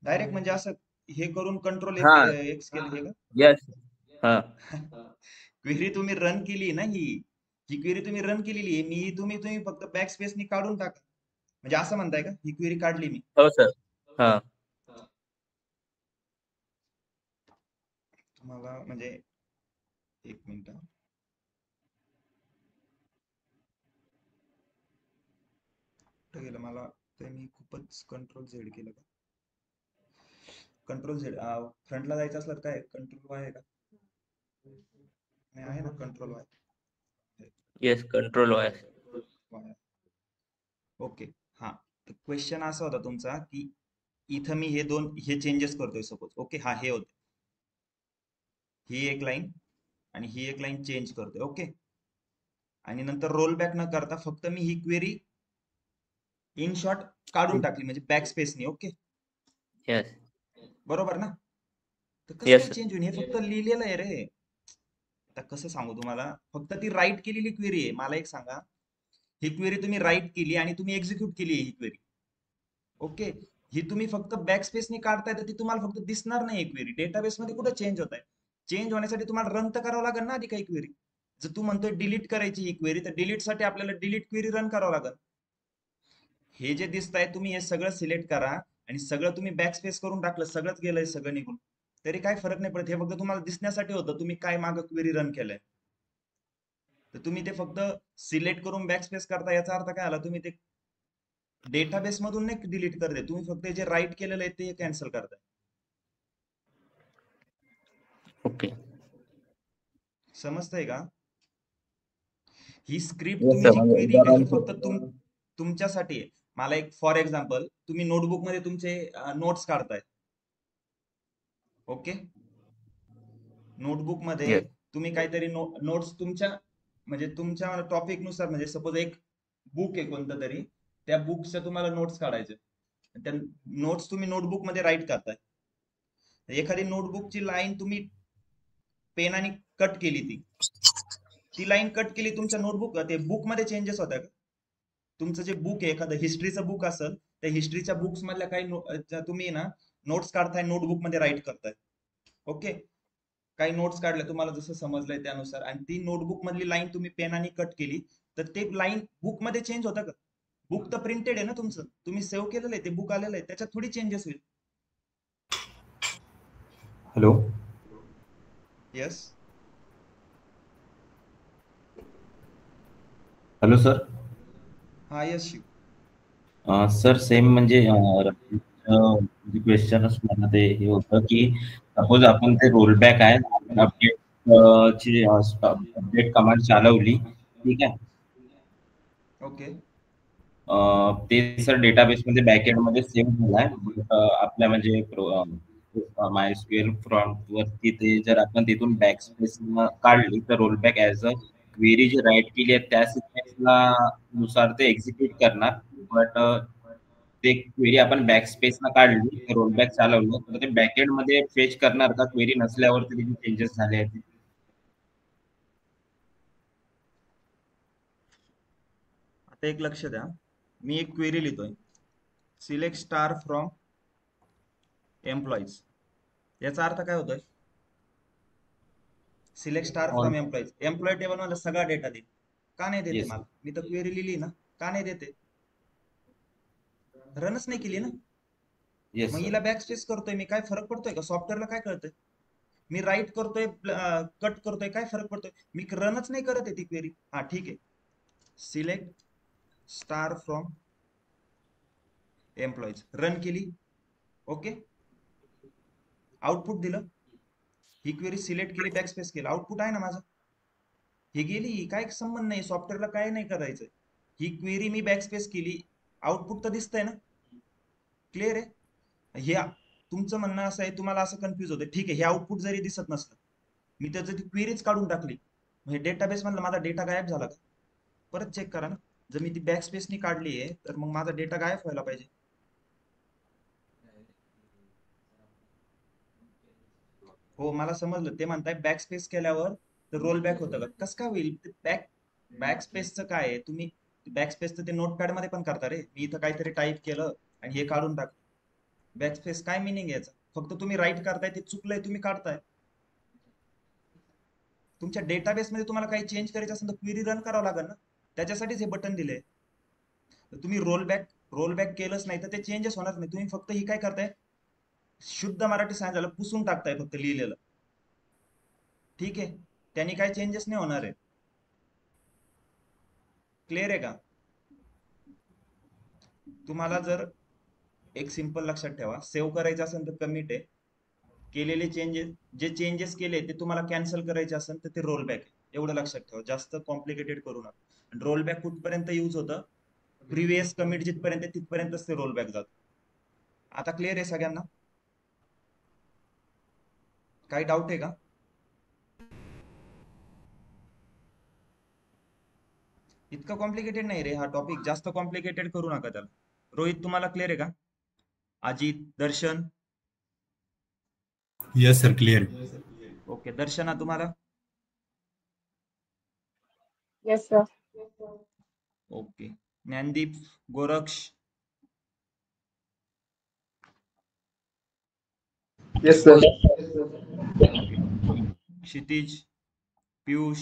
डायरेक्ट म्हणजे असं हे करून कंट्रोल हा एक्स केलं हे का? यस. हा क्वेरी तुम्ही रन केली ना, ही क्वेरी तुम्ही रन केलेली आहे, तुम्ही फक्त बॅक स्पेसनी काढून टाका. म्हणजे असं म्हणताय का, ही क्वेरी काढली मी? हो सर. हा तुम्हाला म्हणजे एक मिनिट, कुठं गेलं मला ते, मी खूपच कंट्रोल झेड केलं का? कंट्रोल झेड फ्रंटला जायचं असलं काय कंट्रोल वाय आहे का? नाही आहे ना, control Y. Yes, control Y. Okay. हा, तर क्वेश्चन असा होता तुमचा की इथं मी हे चेंजेस करतोय सपोज. ओके, हा हे होते, ही एक लाईन आणि ही एक लाईन चेंज करतोय. ओके, आणि नंतर रोल बॅक न करता फक्त मी ही क्वेरी इन शॉर्ट काढून टाकली, म्हणजे बॅक स्पेसनी. ओके, येस बरोबर ना? तर कसं येस काय चेंज होईल? हे फक्त लिहिलेलं आहे रे. आता कसं सांगू तुम्हाला, फक्त ती राईट केलेली क्वेरी आहे. मला एक सांगा, ही क्वेरी तुम्ही राईट केली आणि तुम्ही एक्झिक्यूट केली ही क्वेरी. ओके, ही तुम्ही फक्त बॅक स्पेसनी काढताय, तर ती तुम्हाला फक्त दिसणार नाही क्वेरी. डेटाबेस मध्ये कुठे चेंज होत आहे? चेंज होण्यासाठी तुम्हाला रन तर करावं लागेल ना आधी काही क्वेरी. जर तू म्हणतोय डिलीट करायची ही क्वेरी, तर डिलीट साठी आपल्याला डिलीट क्वेरी रन करावं लागेल. हे जे दिसतंय, तुम्ही हे सगळं सिलेक्ट करा आणि सगळं तुम्ही बॅक स्पेस करून टाकलं, सगळंच गेलंय, सगळं निघून, तरी काय फरक नाही पडत. हे फक्त तुम्हाला दिसण्यासाठी होतं तुम्ही काय मागं क्वेरी रन केलंय. तर तुम्ही ते फक्त सिलेक्ट करून बॅकस्पेस करता, याचा अर्थ काय आला, तुम्ही ते डेटाबेस मधून नाही डिलीट करते, तुम्ही फक्त जे राईट केलेलं आहे ते कॅन्सल करताय. ओके. समजतंय का? ही स्क्रिप्ट Yes, तुम्ही sir. जी म्हणजे क्वेरी ही फक्त उदाहरण तुमच्यासाठी आहे. मला एक फॉर एक्झाम्पल, तुम्ही नोटबुक मध्ये तुमचे नोट्स काढताय, ओके. नोटबुक मध्ये Yes. तुम्ही काहीतरी नोट्स तुमच्या म्हणजे तुमच्या टॉपिक नुसार, म्हणजे सपोज एक बुक आहे कोणतं तरी, त्या बुकच्या तुम्हाला नोट्स काढायचे, त्या नोट्स तुम्ही नोटबुक मध्ये राईट करताय. एखादी नोटबुकची लाईन तुम्ही पेनाने कट केली, ती लाईन कट केली, तुमच्या नोटबुक ते बुक मध्ये चेंजेस होत्या का? तुमचं जे बुक आहे, एखादं हिस्ट्रीचं बुक असेल, त्या हिस्ट्रीच्या बुक्स मधल्या काही तुम्ही ना नोट्स काढताय, नोटबुक मध्ये राईट करताय, ओके. काही नोट्स काढल्या तुम्हाला जसं समजलंय त्यानुसार, आणि ती नोटबुक मधली लाईन तुम्ही पेनाने कट केली, तर ते लाईन बुक मध्ये चेंज होतं का? बुक तर प्रिंटेड आहे ना तुमचं, तुम्ही सेव्ह केलेलं आहे, ते बुक आलेलं आहे, त्याच्यात थोडी चेंजेस होईल. हॅलो. येस. Hello sir. हा यस शिव. सर सेम म्हणजे क्वेश्चनच मला ते हे होतं की सपोज आपण ते रोलबॅक आहे, आपण ची अपडेट कमांड चालवली, ठीक आहे. ओके. ते सर डेटाबेस मध्ये बॅकएंड मध्ये सेव्ह झालाय, आपल्या म्हणजे MySQL फ्रंट वरती ते जर आपण तिथून बॅकस्पेस काढली तर रोलबॅक ऍज अ क्वेरी जी राईट केली आहे त्या सिक्वेन्सला नुसार ते एक्झिक्यूट करणार. बट ते क्वेरी आपण बॅकस्पेसला काढली, रोलबॅक चालवलं तर ते बॅकएंड मध्ये फेच करणार का क्वेरी नसल्यावर तरी चेंजेस झाले आहेत? आता एक लक्ष द्या, मी एक क्वेरी लिहितोय, सिलेक्ट स्टार फ्रॉम एम्प्लॉईज. याचा अर्थ काय होतोय? Select star from employees, employee table मला सगळा डेटा दे. का नाही देते Yes. मला? मी तर क्वेरी लिहिली ना, का नाही देते? रनच नाही केली ना. येस मग सर. हिला बॅकस्पेस करतोय मी, काय फरक पडतोय का? सॉफ्टवेअरला काय कळतंय? मी राईट करतोय, कट करतोय, काय फरक पडतोय? मी रनच नाही करत आहे ती क्वेरी. हा ठीक आहे, select star from employees, run केली, ओके. आउटपुट दिलं, ही क्वेरी सिलेक्ट केली, बॅकस्पेस केलं, आउटपुट आहे ना माझं. ही गेली, काय संबंध नाही, सॉफ्टवेअरला काय नाही करायचं. ही क्वेरी मी बॅकस्पेस केली, आउटपुट तर दिसतंय ना. क्लिअर आहे? हे तुमचं म्हणणं असं आहे, तुम्हाला असं कन्फ्युज होतं, ठीक आहे. हे आउटपुट जरी दिसत नसलं, मी त्याचं ती क्वेरीच काढून टाकली, म्हणजे डेटाबेस मधला माझा डेटा गायब झाला का? परत चेक करा ना. जर मी ती बॅकस्पेसनी काढली आहे तर मग माझा डेटा गायब व्हायला पाहिजे. हो मला समजलं, ते म्हणताय बॅकस्पेस केल्यावर रोल बॅक होतं का? कसं काय होईल? बॅकस्पेसचं काय आहे? तुम्ही बॅकस्पेसचं ते नोटपॅड मध्ये पण करता रे. मी इथं काहीतरी टाईप केलं आणि हे काढून टाक. बॅकस्पेस काय मिनिंग याचं? फक्त तुम्ही राईट करताय, ते चुकलंय, तुम्ही काढताय. तुमच्या डेटाबेस मध्ये तुम्हाला काही चेंज करायचं असेल तर क्वेरी रन करावं लागेल ना, त्याच्यासाठीच हे बटन दिलंय. तुम्ही रोल बॅक केलंच नाही तर ते चेंजेस होणार नाही. तुम्ही फक्त ही काय करताय, शुद्ध मराठी सांगायला पुसून टाकताय फक्त लिहिलेलं, ठीक आहे. त्यांनी काय चेंजेस नाही होणार आहे. क्लिअर आहे का? तुम्हाला जर एक सिंपल लक्षात ठेवा, सेव्ह करायचं असेल तर कमिट आहे, केलेले चेंजेस, जे चेंजेस केले ते तुम्हाला कॅन्सल करायचे असेल तर ते रोल बॅक आहे. एवढं लक्षात ठेवा, जास्त कॉम्प्लिकेटेड करू नका. रोल बॅक कुठपर्यंत यूज होतं? प्रिव्हियस कमिट जिथपर्यंत तिथपर्यंतच ते रोल बॅक जातं. आता क्लिअर आहे सगळ्यांना? काही डाऊट आहे का? इतकं कॉम्प्लिकेटेड नाही रे हा टॉपिक, जास्त कॉम्प्लिकेटेड करू नका त्याला. रोहित तुम्हाला क्लिअर आहे का? Ajit, Darshan? Yes sir, clear. Okay. Darshana तुम्हाला? Yes sir. Okay. Dnyandeep, Goraksh? Yes sir. Kshitij, Piyush?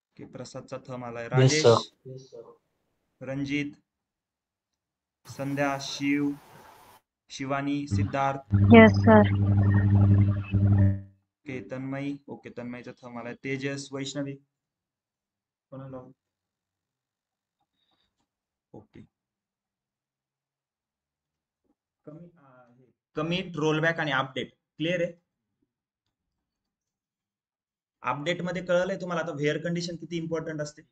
Okay. प्रसादचा थम आलाय. Yes, Rajesh? sir. Ranjit? Sandhya? Shiv? Shivani? Siddharth? Yes, sir. Okay Tanmayi, okay तन्मयीचा थंब आलाय. तेजस, वैष्णवी कोणाला? ओके. कमिट, रोलबॅक आणि अपडेट क्लिअर आहे. अपडेट मध्ये कळलंय तुम्हाला आता व्हेअर कंडिशन किती इम्पॉर्टंट असते.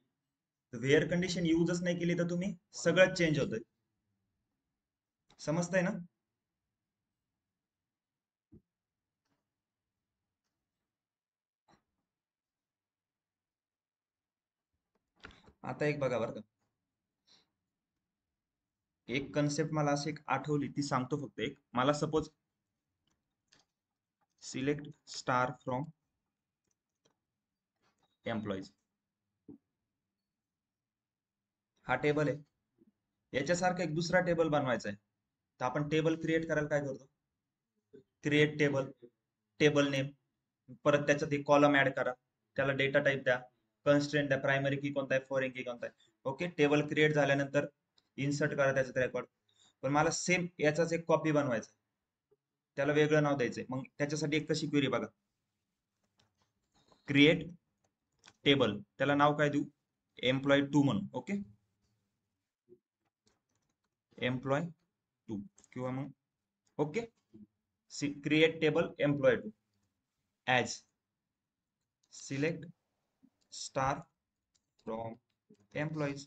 व्हेअर कंडिशन यूजच नाही केली तर तुम्ही सगळं चेंज होतंय. समजतंय ना? आता एक बघा बरं का, एक कन्सेप्ट मला अशी एक आठवली ती सांगतो फक्त. एक मला suppose select star from employees हा टेबल आहे. याच्यासारखा एक दुसरा टेबल बनवायचा आहे. तर आपण टेबल क्रिएट करायला काय करतो? क्रिएट टेबल, टेबल नेम, परत त्याच्यात एक कॉलम ऍड करा, त्याला डेटा टाईप द्या, कन्स्ट्रेंट द्या, प्रायमरी की कोणता आहे, फॉरेन की कोणता आहे. ओके, टेबल क्रिएट झाल्यानंतर इन्सर्ट करा त्याच्यात रेकॉर्ड. पण मला सेम याचाच एक कॉपी बनवायचा, त्याला वेगळं नाव द्यायचंय. मग त्याच्यासाठी एक कशी क्वेरी बघा, क्रिएट टेबल, त्याला नाव काय देऊ? एम्प्लॉय 2 म्हणून. ओके, एम्प्लॉय 2 किंवा मग okay, create table employee 2 as select star from employees.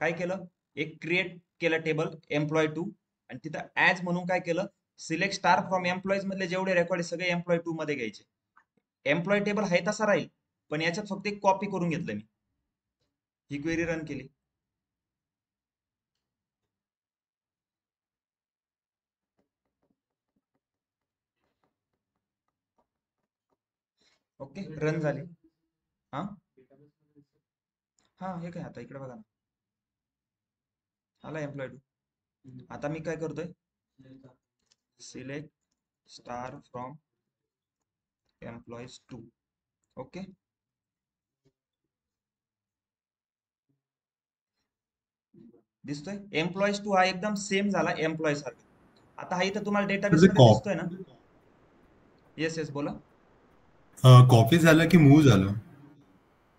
काय केलं? एक क्रिएट केलं टेबल एम्प्लॉय 2 आणि तिथं ॲज म्हणून काय केलं? सिलेक्ट स्टार फ्रॉम एम्प्लॉईज मधले जेवढे रेकॉर्ड आहे सगळे एम्प्लॉय 2 मध्ये घ्यायचे. एम्प्लॉय टेबल आहे तसा राहील, पण याच्यात फक्त एक कॉपी करून घेतलं मी. ही क्वेरी रन केली. ओके, रन झाली. हा हा, हे काय आता इकडे बघा ना, आला एम्प्लॉय 2. आता मी काय करतोय? Select star from employees 2. Okay, दिसतोय एम्प्लॉईज 2 हा एकदम सेम झाला एम्प्लॉय सारखा. आता हा इथं तुम्हाला डेटाबेस मध्ये दिसतोय ना? येस येस, बोला. कॉपी झालं की मूव्ह झालं?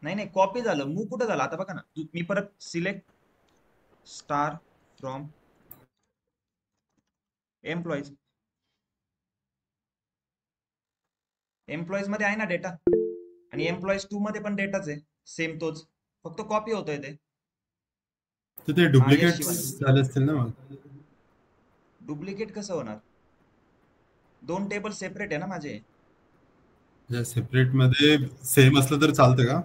नाही नाही, कॉपी झालं, मूव कुठं झालं? आता बघा ना, मी परत select star from employees, employees मध्ये आहे ना डेटा, आणि एम्प्लॉईज 2 मध्ये पण डेटाच आहे सेम तोच, फक्त कॉपी होतोय ते. तर ते डुप्लिकेट झाले असतील ना? मग डुप्लिकेट कसं होणार? 2 टेबल सेपरेट आहे ना माझे. सेपरेट मध्ये सेम असलं तर चालतं का?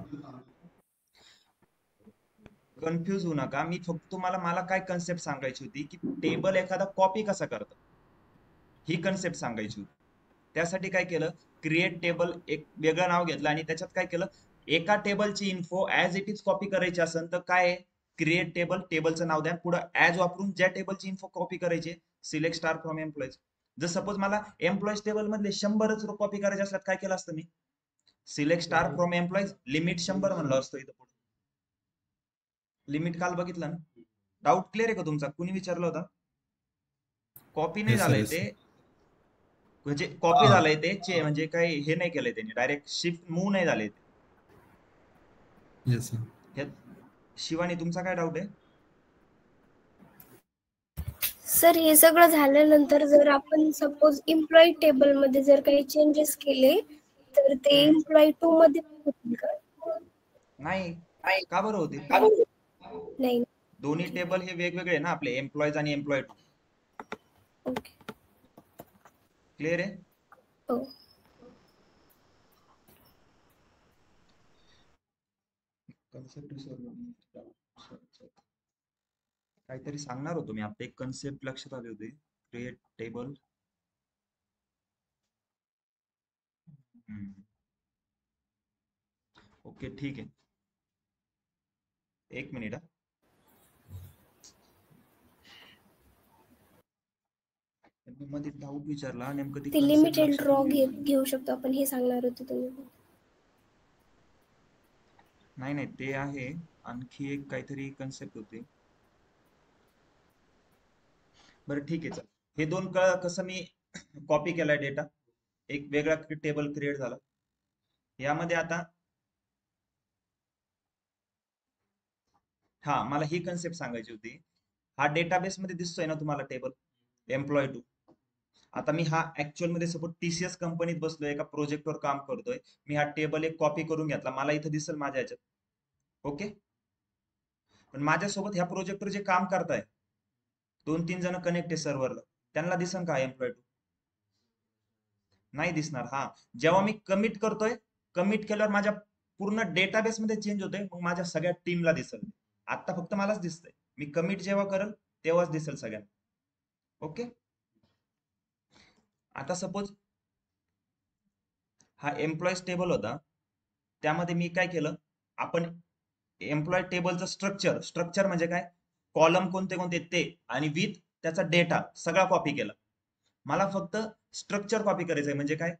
कन्फ्यूज होऊ नका, मी फक्त तुम्हाला, मला काय कन्सेप्ट सांगायची होती की टेबल एखादा कॉपी कसा करतं ही कन्सेप्ट सांगायची होती. त्यासाठी काय केलं? क्रिएट टेबल एक वेगळं नाव घेतलं आणि त्याच्यात काय केलं? एका टेबलची info as it is copy करायची असेल तर काय, क्रिएट टेबल, टेबलचं नाव द्या, पुढे ऍज वापरून ज्या टेबलची इन्फो कॉपी करायची, सिलेक्ट स्टार फ्रॉम एम्प्लॉईज. जर सपोज मला एम्प्लॉईज टेबल मधले 100च कॉपी करायचे असतात, काय केलं असतं मी? Select star from employees, limit 100 म्हणलं असतं इथं. लिमिट काल बघितलं ना? डाऊट क्लिअर आहे का तुमचा? कुणी विचारलं होता? कॉपी नाही Yes, sir, झालंय yes, ते, sir. म्हणजे कॉपी हा. झालंय ते, म्हणजे काही हे नाही केलंय त्यांनी, डायरेक्ट शिफ्ट मूव नाही झाले ते. Yes sir. शिवानी, तुमचा काय डाऊट आहे? सर हे सगळं झाल्यानंतर जर आपण सपोज एम्प्लॉई टेबल मध्ये जर काही चेंजेस केले तर ते एम्प्लॉई 2 मध्ये होतील का? नाही, का बरं होतील? नाही. दोन्ही टेबल हे वेगवेगळे आहे ना आपले, एम्प्लॉईज आणि एम्प्लॉय 2. ओके, क्लिअर आहे? हो. काहीतरी सांगणार होतो मी, आपले एक कन्सेप्ट लक्षात आले होते. क्रिएट टेबल, ओके ठीक आहे, एक मिनिट. मध्ये डाऊट विचारला नेमकं ते लिमिटेड ड्रॉ घेऊ शकतो आपण, हे सांगणार होते तुम्ही. नाही नाही, ते आहे, आणखी एक काहीतरी कन्सेप्ट होते. बरं ठीक आहे, चल हे दोन कसं मी कॉपी केलाय डेटा, एक वेगळा टेबल क्रिएट झाला. यामध्ये आता हा मला ही कन्सेप्ट सांगायची होती. हा डेटाबेस मध्ये दिसतोय ना तुम्हाला टेबल एम्प्लॉय टू. आता मी हा ऍक्च्युअल मध्ये सपोज TCS कंपनीत बसलोय, एका प्रोजेक्टवर काम करतोय. मी हा टेबल एक कॉपी करून घेतला, मला इथं दिसेल माझ्या ह्याच्यात. ओके. पण माझ्यासोबत ह्या प्रोजेक्टवर जे काम करताय 2-3 जण कनेक्ट आहे सर्व्हरला, त्यांना दिसन का एम्प्लॉय टू? नाही दिसणार. हा, जेव्हा मी कमिट करतोय, कमिट केल्यावर माझ्या पूर्ण डेटाबेस मध्ये चेंज होतोय, मग माझ्या सगळ्या टीमला दिसेल. आता फक्त मलाच दिसतंय. मी कमिट जेव्हा करेल तेव्हाच दिसेल सगळ्यांना. ओके. आता सपोज हा एम्प्लॉईज टेबल होता, त्यामध्ये मी काय केलं, आपण एम्प्लॉय टेबलचं स्ट्रक्चर म्हणजे काय, कॉलम कोणते कोणते ते आणि विथ त्याचा डेटा सगळा कॉपी केला. मला फक्त स्ट्रक्चर कॉपी करायचंय, म्हणजे काय,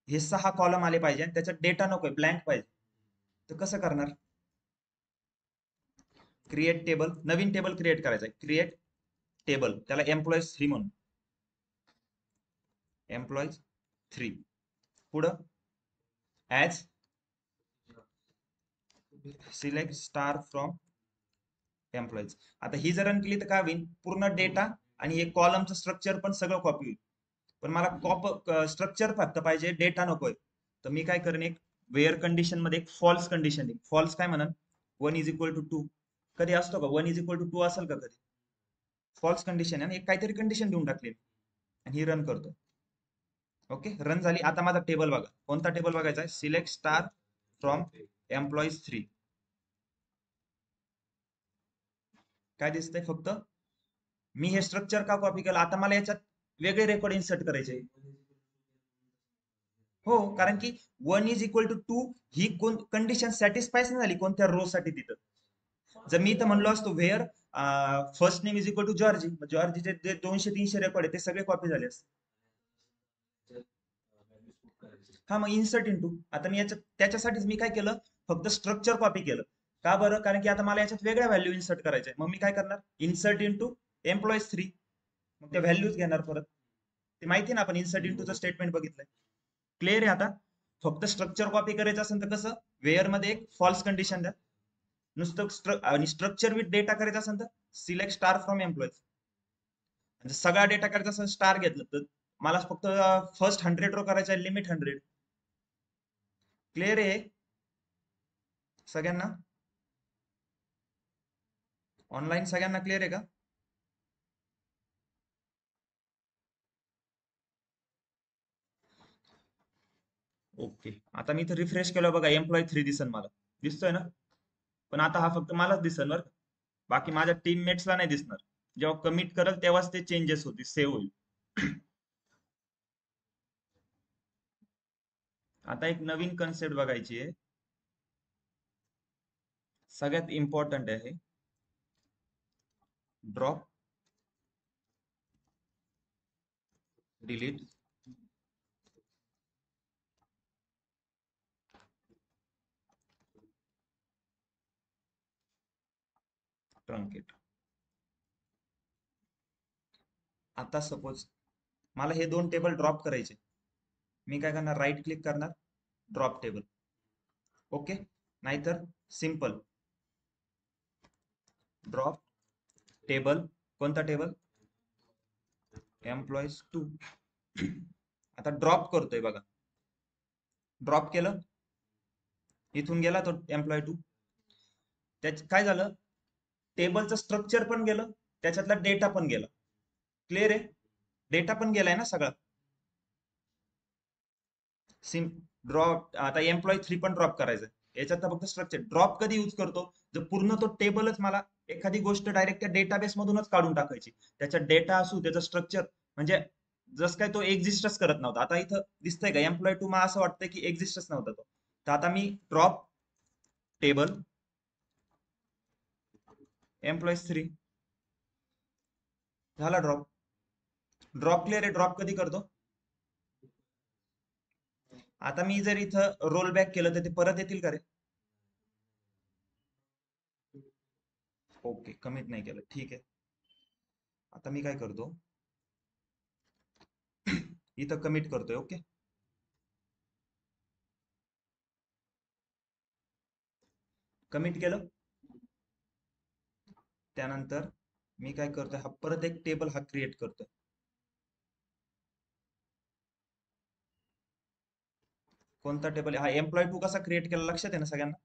हे 6 कॉलम आले पाहिजे आणि त्याचा डेटा नकोय, ब्लँक पाहिजे. तर कसं करणार? क्रिएट टेबल, नवीन टेबल क्रिएट करायचा आहे. क्रिएट टेबल, त्याला एम्प्लॉईज 3 म्हणून. एम्प्लॉईज 3 पुढं as select star from employees. आता ही जर रन केली तर काय होईल, पूर्ण डेटा आणि एक कॉलमचं स्ट्रक्चर पण सगळं कॉपी होईल. पण मला स्ट्रक्चर फक्त पाहिजे, डेटा नकोय. तर मी काय करेन, एक वेअर कंडिशन मध्ये एक फॉल्स कंडिशन देईन. फॉल्स काय म्हणन, 1 इज इक्वल टू 2. कधी असतो का 1 इज इक्वल टू 2 असेल का कधी? फॉल्स कंडिशन आहे ना, एक काहीतरी कंडिशन देऊन टाकली आणि ही रन करतो. ओके, रन झाली. आता माझा टेबल बघा, कोणता टेबल बघायचा आहे, सिलेक्ट स्टार फ्रॉम एम्प्लॉईज 3. काय दिसतंय, फक्त मी हे स्ट्रक्चर का कॉपी केलं. आता मला याच्यात वेगळे रेकॉर्ड इन्सर्ट करायचे. हो, कारण की 1 इज इक्वल टू 2 ही कंडिशन सॅटिस्फाय नाही झाली कोणत्या रो साठी तिथं. जर मी तर म्हणलो असतो where first name is equal to Georgie, जॉर्जीचे जे 200-300 रेकॉर्ड आहे ते सगळे कॉपी झाले असते. हा, मग इन्सर्ट इंटू. आता मी त्याच्यासाठीच मी काय केलं, फक्त स्ट्रक्चर कॉपी केलं. का बरं, कारण की आता मला याच्यात वेगळ्या व्हॅल्यू इन्सर्ट करायच्या. मग मी काय करणार, इन्सर्ट इंटू एम्प्लॉईज 3. मग त्या व्हॅल्यूज घेणार परत. ते माहिती ना, आपण इन्सर्ट इंटूचं स्टेटमेंट बघितलंय. क्लिअर आहे आता. फक्त स्ट्रक्चर कॉपी करायचं असेल तर कसं, वेअर मध्ये एक फॉल्स कंडिशन द्या. नुसतं आणि स्ट्रक्चर विथ डेटा करायचं असेल तर सिलेक्ट स्टार फ्रॉम एम्प्लॉईज. म्हणजे सगळा डेटा करायचा असेल, स्टार घेतलं तर मला फक्त फर्स्ट 100 रो करायचा आहे, लिमिट 100. क्लिअर आहे सगळ्यांना? ऑनलाईन सगळ्यांना क्लिअर आहे का? ओके. आता मी इथे रिफ्रेश केलं बघा, एम्प्लॉय 3 दिसन मला, दिसतोय ना. पण आता हा फक्त मलाच दिसेल बरं, बाकी माझ्या टीममेट्सला नाही दिसणार. जेव्हा कमिट करल तेव्हाच ते चेंजेस होतील, सेव्ह होईल. आता एक नवीन कन्सेप्ट बघायची आहे, सगळ्यात इम्पॉर्टंट आहे. Drop delete truncate. आता सपोज मला हे 2 टेबल ड्रॉप करायचे, मी काय करणार, राईट क्लिक करणार, ड्रॉप टेबल. ओके. नाहीतर सिंपल ड्रॉप टेबल. कोणता टेबल, एम्प्लॉईज 2. आता ड्रॉप करतोय बघा, ड्रॉप केलं, इथून गेला तो एम्प्लॉय 2. त्याच काय झालं, टेबलचं स्ट्रक्चर पण गेलं, त्याच्यातला डेटा पण गेला. क्लिअर आहे, डेटा पण गेलाय ना सगळा. SIM drop. आता एम्प्लॉय 3 पण ड्रॉप करायचं, याच्यात फक्त स्ट्रक्चर. ड्रॉप कधी यूज करतो, जर पूर्ण तो टेबलच मला एखादी गोष्ट डायरेक्ट त्या डेटाबेस मधूनच काढून टाकायची, त्याचा डेटा असू, त्याचं स्ट्रक्चर, म्हणजे जस काय तो एक्झिस्टच करत नव्हता. आता इथं दिसतंय का, एम्प्लॉय 2 मला असं वाटतंय की एक्झिस्टच नव्हता तो. तर आता मी ड्रॉप टेबल एम्प्लॉईज 3 झाला ड्रॉप. ड्रॉप क्लिअर आहे. ड्रॉप कधी करतो, आता मी जर इथं रोल बॅक केलं तर ते परत येतील का रे? ओके, कमिट नाही केलं, ठीक आहे. आता मी काय करतो, इथं कमिट करतोय. ओके, कमिट केलं. त्यानंतर मी काय करतोय, हा परत एक टेबल हा क्रिएट करतोय. कोणता टेबल? हा एम्प्लॉय टू कसा क्रिएट केला लक्षात आहे ना सगळ्यांना?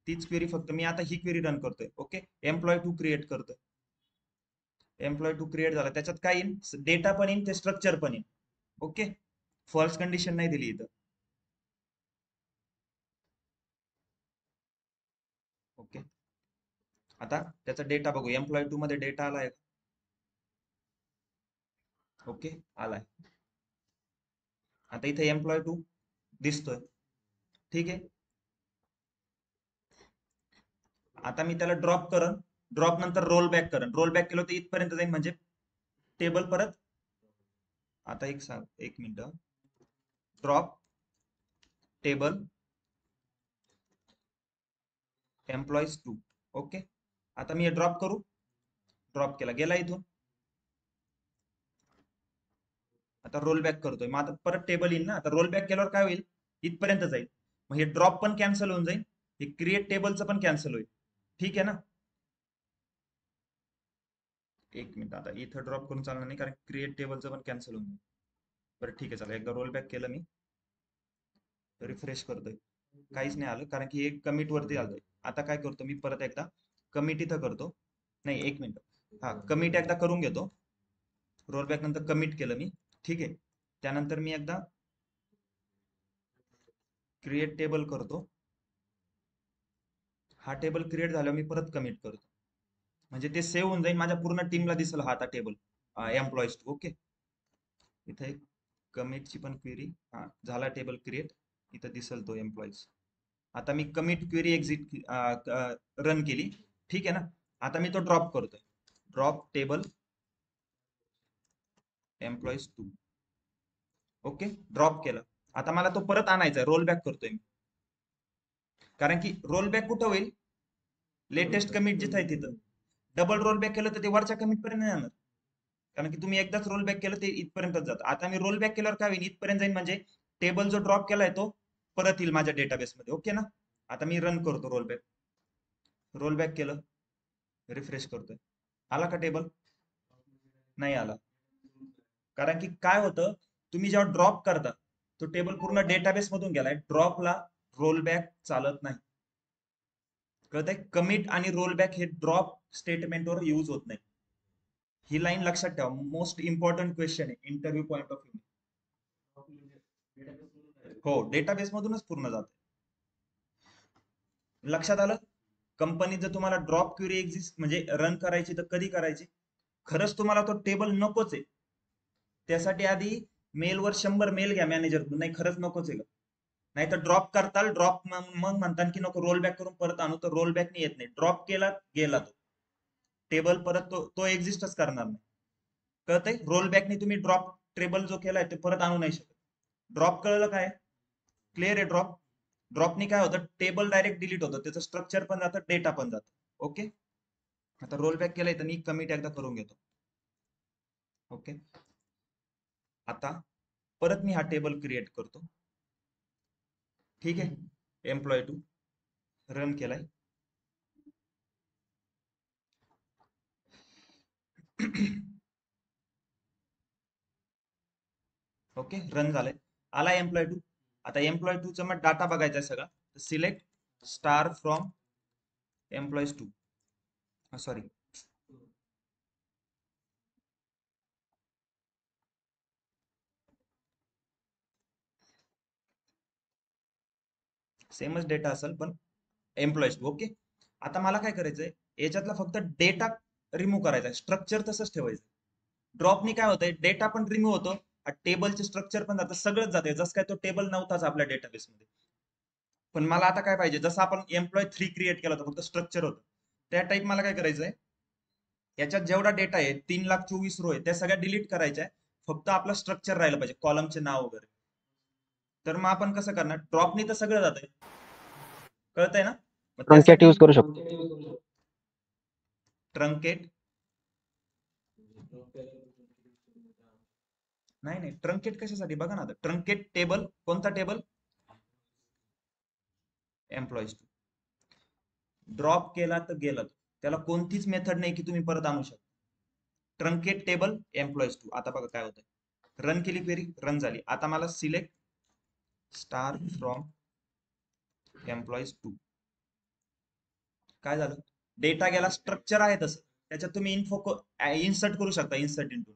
तीच क्वेरी, फक्त मी आता ही क्वेरी रन करतोय. ओके, एम्प्लॉय टू क्रिएट करतोय. एम्प्लॉय टू क्रिएट झाला, त्याच्यात काय येईल? डेटा पण येईल, ते स्ट्रक्चर पण येईल. ओके, फॉल्स कंडिशन नाही दिली इथं. ओके, आता त्याचा डेटा बघू. एम्प्लॉय टू मध्ये डेटा आलाय. ओके, आलाय. आता इथे एम्प्लॉय टू दिसतोय. ठीक आहे, आता मी त्याला ड्रॉप करन. ड्रॉप नंतर रोल बॅक करन. रोल बॅक केलं तर इथपर्यंत जाईल, म्हणजे टेबल परत. आता एक minute. Drop table employees two. Okay, आता मी हे ड्रॉप करू. ड्रॉप केला, गेला इथून. आता रोल बॅक करतोय. मग आता परत टेबल येईल ना. आता रोल बॅक केल्यावर काय होईल? इथपर्यंत जाईल. मग हे ड्रॉप पण कॅन्सल होऊन जाईल, हे क्रिएट टेबलचं पण कॅन्सल होईल. ठीक आहे ना? एक मिनिट, आता इथं ड्रॉप करून चालणार नाही, कारण क्रिएट टेबलचं पण कॅन्सल होऊन जाईल. बरं ठीक आहे, चला एकदा रोल बॅक केलं मी. रिफ्रेश करतोय, काहीच नाही आलं, कारण की एक कमिट वरती आलतोय. आता काय करतो मी, परत एकदा कमिट इथं करतो. नाही, एक मिनिट. हा, कमिट एकदा करून घेतो. रोल बॅक नंतर कमिट केलं मी. ठीक आहे, त्यानंतर मी एकदा क्रिएट टेबल करतो. हा टेबल क्रिएट झाल्यावर मी परत कमिट करतो, म्हणजे ते सेव्ह होऊन जाईल, माझ्या पूर्ण टीमला दिसेल हा आता टेबल एम्प्लॉईज टू. ओके, इथे एक कमिटची पण क्वेरी. हा झाला टेबल क्रिएट, इथं दिसेल तो एम्प्लॉईज. आता मी कमिट क्वेरी एक्झिट रन केली. ठीक आहे ना? आता मी तो ड्रॉप करतोय. Drop table employees two. Okay, drop केलं. आता मला तो परत आणायचा आहे, रोल बॅक करतोय मी. कारण की रोल बॅक कुठं होईल? लेटेस्ट कमिट जिथं आहे तिथं. डबल रोल बॅक केलं तर ते वरच्या कमिट पर्यंत नाही जाणार, कारण की तुम्ही एकदाच रोल बॅक केलं ते इथपर्यंतच जातं. आता मी रोल बॅक केल्यावर काय होईल? इथपर्यंत जाईल, म्हणजे टेबल जो ड्रॉप केलाय तो परत येईल माझ्या डेटाबेसमध्ये. ओके ना? आता मी रन करतो रोल बॅक. रोल बॅक केलं, रिफ्रेश करतोय. आला का टेबल? नाही आला, कारण की काय होतं, तुम्ही जेव्हा ड्रॉप करता तो टेबल पूर्ण डेटाबेस मधून गेलाय. ड्रॉपला रोल बॅक चालत नाही. कळतंय? कमिट आणि रोल बॅक हे ड्रॉप स्टेटमेंटवर यूज होत नाही. ही लाईन लक्षात ठेवा, मोस्ट इम्पॉर्टंट क्वेश्चन आहे इंटरव्ह्यू पॉइंट ऑफ व्ह्यू. हो, डेटाबेस मधूनच पूर्ण जाते. लक्षात आलं? कंपनी जर तुम्हाला ड्रॉप क्वेरी एक्झिस्ट म्हणजे रन करायची, तर कधी करायची? खरंच तुम्हाला तो टेबल नकोच आहे, त्यासाठी आधी मेलवर 100 मेल घ्या मॅनेजर. नाही खरंच नकोच आहे का? नाही तर ड्रॉप करताल. ड्रॉप मग म्हणतात की नको, रोल बॅक करून परत आणू, तर रोल बॅक नाही येत नाही. ड्रॉप केला, गेला तो टेबल, परत तो एक्झिस्टच करणार नाही. कळतंय? रोल बॅकने तुम्ही ड्रॉप टेबल जो केलाय ते परत आणू नाही शकत. ड्रॉप कळलं काय? क्लिअर आहे? ड्रॉपने काय होतं? टेबल डायरेक्ट डिलीट होतं, त्याचं स्ट्रक्चर पण जातं, डेटा पण जातं. ओके, आता रोल बॅक केलाय तर मी कमिट एकदा करून घेतो. ओके, आता परत मी हा टेबल क्रिएट करतो. ठीक आहे, एम्प्लॉय टू रन केलाय. ओके, रन झालंय. आला एम्प्लॉय टू. आता एम्प्लॉय टू चा मग डाटा बघायचा आहे सगळा. Select star from employees two. Sorry, सेमच डेटा असेल पण एम्प्लॉईज टू. ओके, आता मला काय करायचंय, याच्यातला फक्त डेटा रिमूव्ह करायचा, स्ट्रक्चर तसंच ठेवायचं. ड्रॉपनी काय होतंय? डेटा पण रिमूव्ह होतो, टेबलचे स्ट्रक्चर पण जातं, सगळंच जाते. जसं काय तो टेबल नव्हताच आपल्या डेटाबेसमध्ये. पण मला आता काय पाहिजे, जसं आपण एम्प्लॉय 3 क्रिएट केला होता, फक्त स्ट्रक्चर होतं, त्या टाईप मला काय करायचंय, याच्यात जेवढा डेटा आहे 3,24,000 रो आहे, त्या सगळ्या डिलीट करायच्या आहे. फक्त आपलं स्ट्रक्चर राहिलं पाहिजे, कॉलमचे नाव वगैरे. तर मग आपण कसं करणार? ड्रॉपनी तर सगळं जातंय, कळतंय ना? ट्रंकेट यूज करू शकतो. ट्रंकेट नाही, ट्रंकेट कशासाठी? बघा ना, ट्रंकेट टेबल, कोणता टेबल? Employees two. ड्रॉप केला तर गेला तो. त्याला कोणतीच मेथड नाही की तुम्ही परत आणू शकता. Truncate table employees 2. आता बघा काय होतंय. रन केली क्वेरी, रन झाली. आता मला सिलेक्ट स्टार फ्रॉम एम्प्लॉईज 2. काय झालं, डेटा गेला, स्ट्रक्चर आहे तसं, त्याच्यात तुम्ही इन्सर्ट करू शकता, इन्सर्ट इंटू.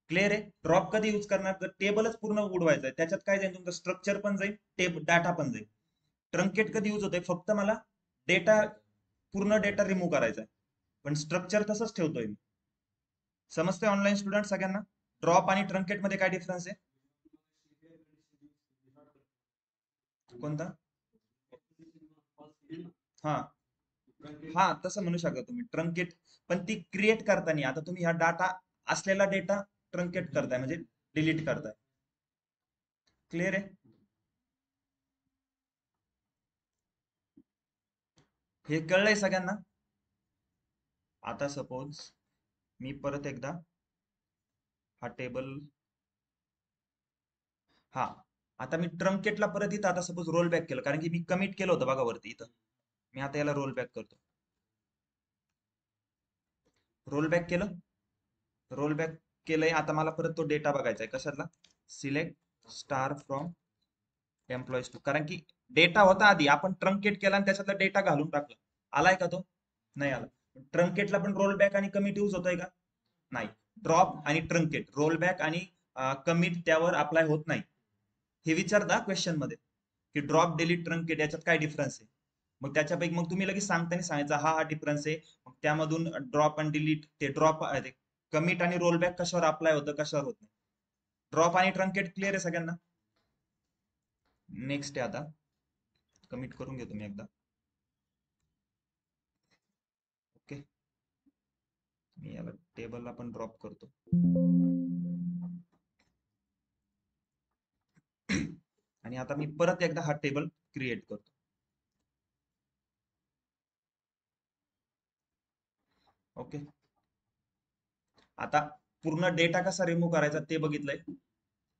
क्लिअर आहे. ड्रॉप कधी यूज करणार, तर टेबलच पूर्ण उडवायचं आहे, त्याच्यात काय जाईल तुमचं स्ट्रक्चर पण जाईल, डाटा पण जाईल. ट्रंकेट कधी यूज होतंय, फक्त मला डेटा, पूर्ण डेटा रिमूव्ह करायचा आहे, पण स्ट्रक्चर तसंच ठेवतोय मी. समजतंय ऑनलाईन स्टुडंट सगळ्यांना? ड्रॉप आणि ट्रंकेट मध्ये काय डिफरन्स आहे? कोणता? हा हा, तसं म्हणू शकता तुम्ही ट्रंकेट, पण ती क्रिएट करताना आता तुम्ही हा डाटा असलेला डेटा ट्रंकेट करताय म्हणजे डिलीट करताय. क्लिअर आहे? हे कळलंय सगळ्यांना? आता सपोज मी परत एकदा हा टेबल, हा आता मी ट्रंकेटला परत इथं आता सपोज रोल बॅक केलं, कारण की मी कमिट केलं होतं बघा वरती इथं. मी आता याला रोल बॅक करतो. रोल बॅक केलं, रोल बॅक केलंय. आता मला परत तो डेटा बघायचा आहे. कशातला? Select star from employees 2. कारण की डेटा होता आधी, आपण ट्रंकेट केला आणि त्याच्यातला डेटा घालून टाकला. आलाय का तो? नाही आला. ट्रंकेटला पण रोल बॅक आणि कमिट यूज होतोय का? नाही. ड्रॉप आणि ट्रंकेट, रोल बॅक आणि कमिट त्यावर अप्लाय होत नाही. हे विचारता क्वेश्चन मध्ये की ड्रॉप, डिलीट, ट्रंकेट याच्यात काय डिफरन्स आहे. मग त्याच्यापैकी मग तुम्ही लगेच सांगताना सांगायचं हा डिफरन्स आहे. मग त्यामधून ड्रॉप आणि डिलीट, ते ड्रॉप, कमिट आणि रोल बॅक कशावर अप्लाय होतं, कशावर होत नाही. ड्रॉप आणि ट्रंकेट क्लिअर आहे सगळ्यांना? नेक्स्ट आहे आता, कमिट करून घेतो मी एकदा. ओके, मी याला टेबलला पण ड्रॉप करतो. आणि आता मी परत एकदा हा टेबल क्रिएट करतो. ओके, आता पूर्ण डेटा कसा रिमूव्ह करायचा ते बघितलंय,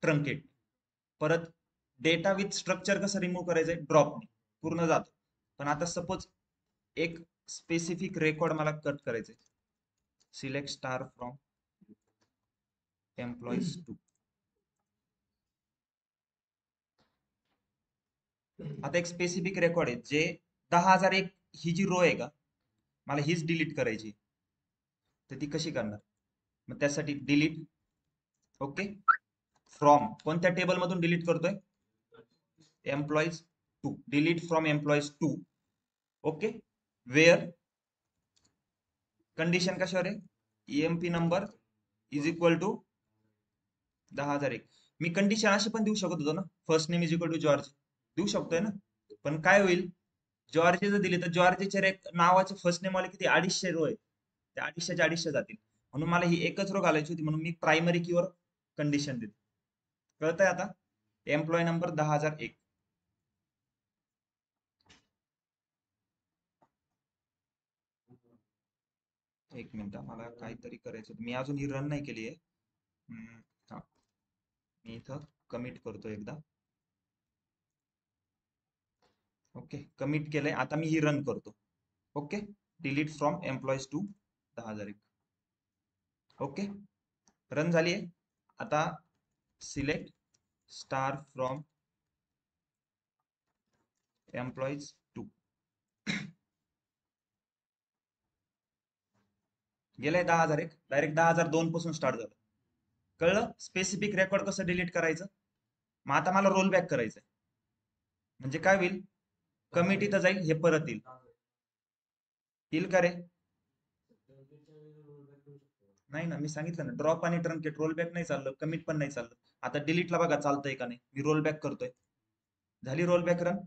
ट्रंकेट. परत डेटा विथ स्ट्रक्चर कसं रिमूव्ह करायचंय, ड्रॉप पूर्ण जातो. पण आता सपोज एक स्पेसिफिक रेकॉर्ड मला कट करायचंय. Select star from employees 2. आता एक स्पेसिफिक रेकॉर्ड आहे जे 10,001 ही जी रो आहे का, मला हीच डिलीट करायची, तर ती कशी करणार? मग त्यासाठी डिलीट, ओके, फ्रॉम कोणत्या टेबल मधून डिलीट करतोय? Employees 2. Delete from employees 2. Okay, where condition कशावर आहे? EMP number is equal to 10,001. मी कंडिशन अशी पण देऊ शकत होतो ना, first name is equal to George, देऊ शकतोय ना. पण काय होईल, जॉर्ज जर दिली तर जॉर्जच्या नावाचे फर्स्ट नेम वाले किती 250 रो आहे, त्या 250च्या 250 जातील. म्हणून मला ही एकच रो घालायची होती, म्हणून मी प्रायमरी कीवर कंडिशन देतो. कळतंय आता? Employee number 10,001. एक मिनिट, मला काहीतरी करायचं, मी अजून ही रन नाही केली आहे. हा, मी इथं कमिट करतो एकदा. ओके, कमिट केलंय. आता मी ही रन करतो. Okay, delete from employees 2 10,001. Okay, run झाली आहे. आता सिलेक्ट स्टार फ्रॉम एम्प्लॉईज 2. गेलंय 10,001, डायरेक्ट 10,002 पासून स्टार्ट झालं. कळलं स्पेसिफिक रेकॉर्ड कसं डिलीट करायचं? मग आता मला रोल बॅक करायचंय, म्हणजे काय होईल, कमिट इथं जाईल, हे परत येईल का रे? नाही ना, मी सांगितलं ना, ड्रॉप आणि ट्रंकेट, रोल बॅक नाही चाललं, कमिट पण नाही चाललं. आता डिलीटला बघा चालतंय का नाही. मी रोल बॅक करतोय, झाली रोल बॅक रन.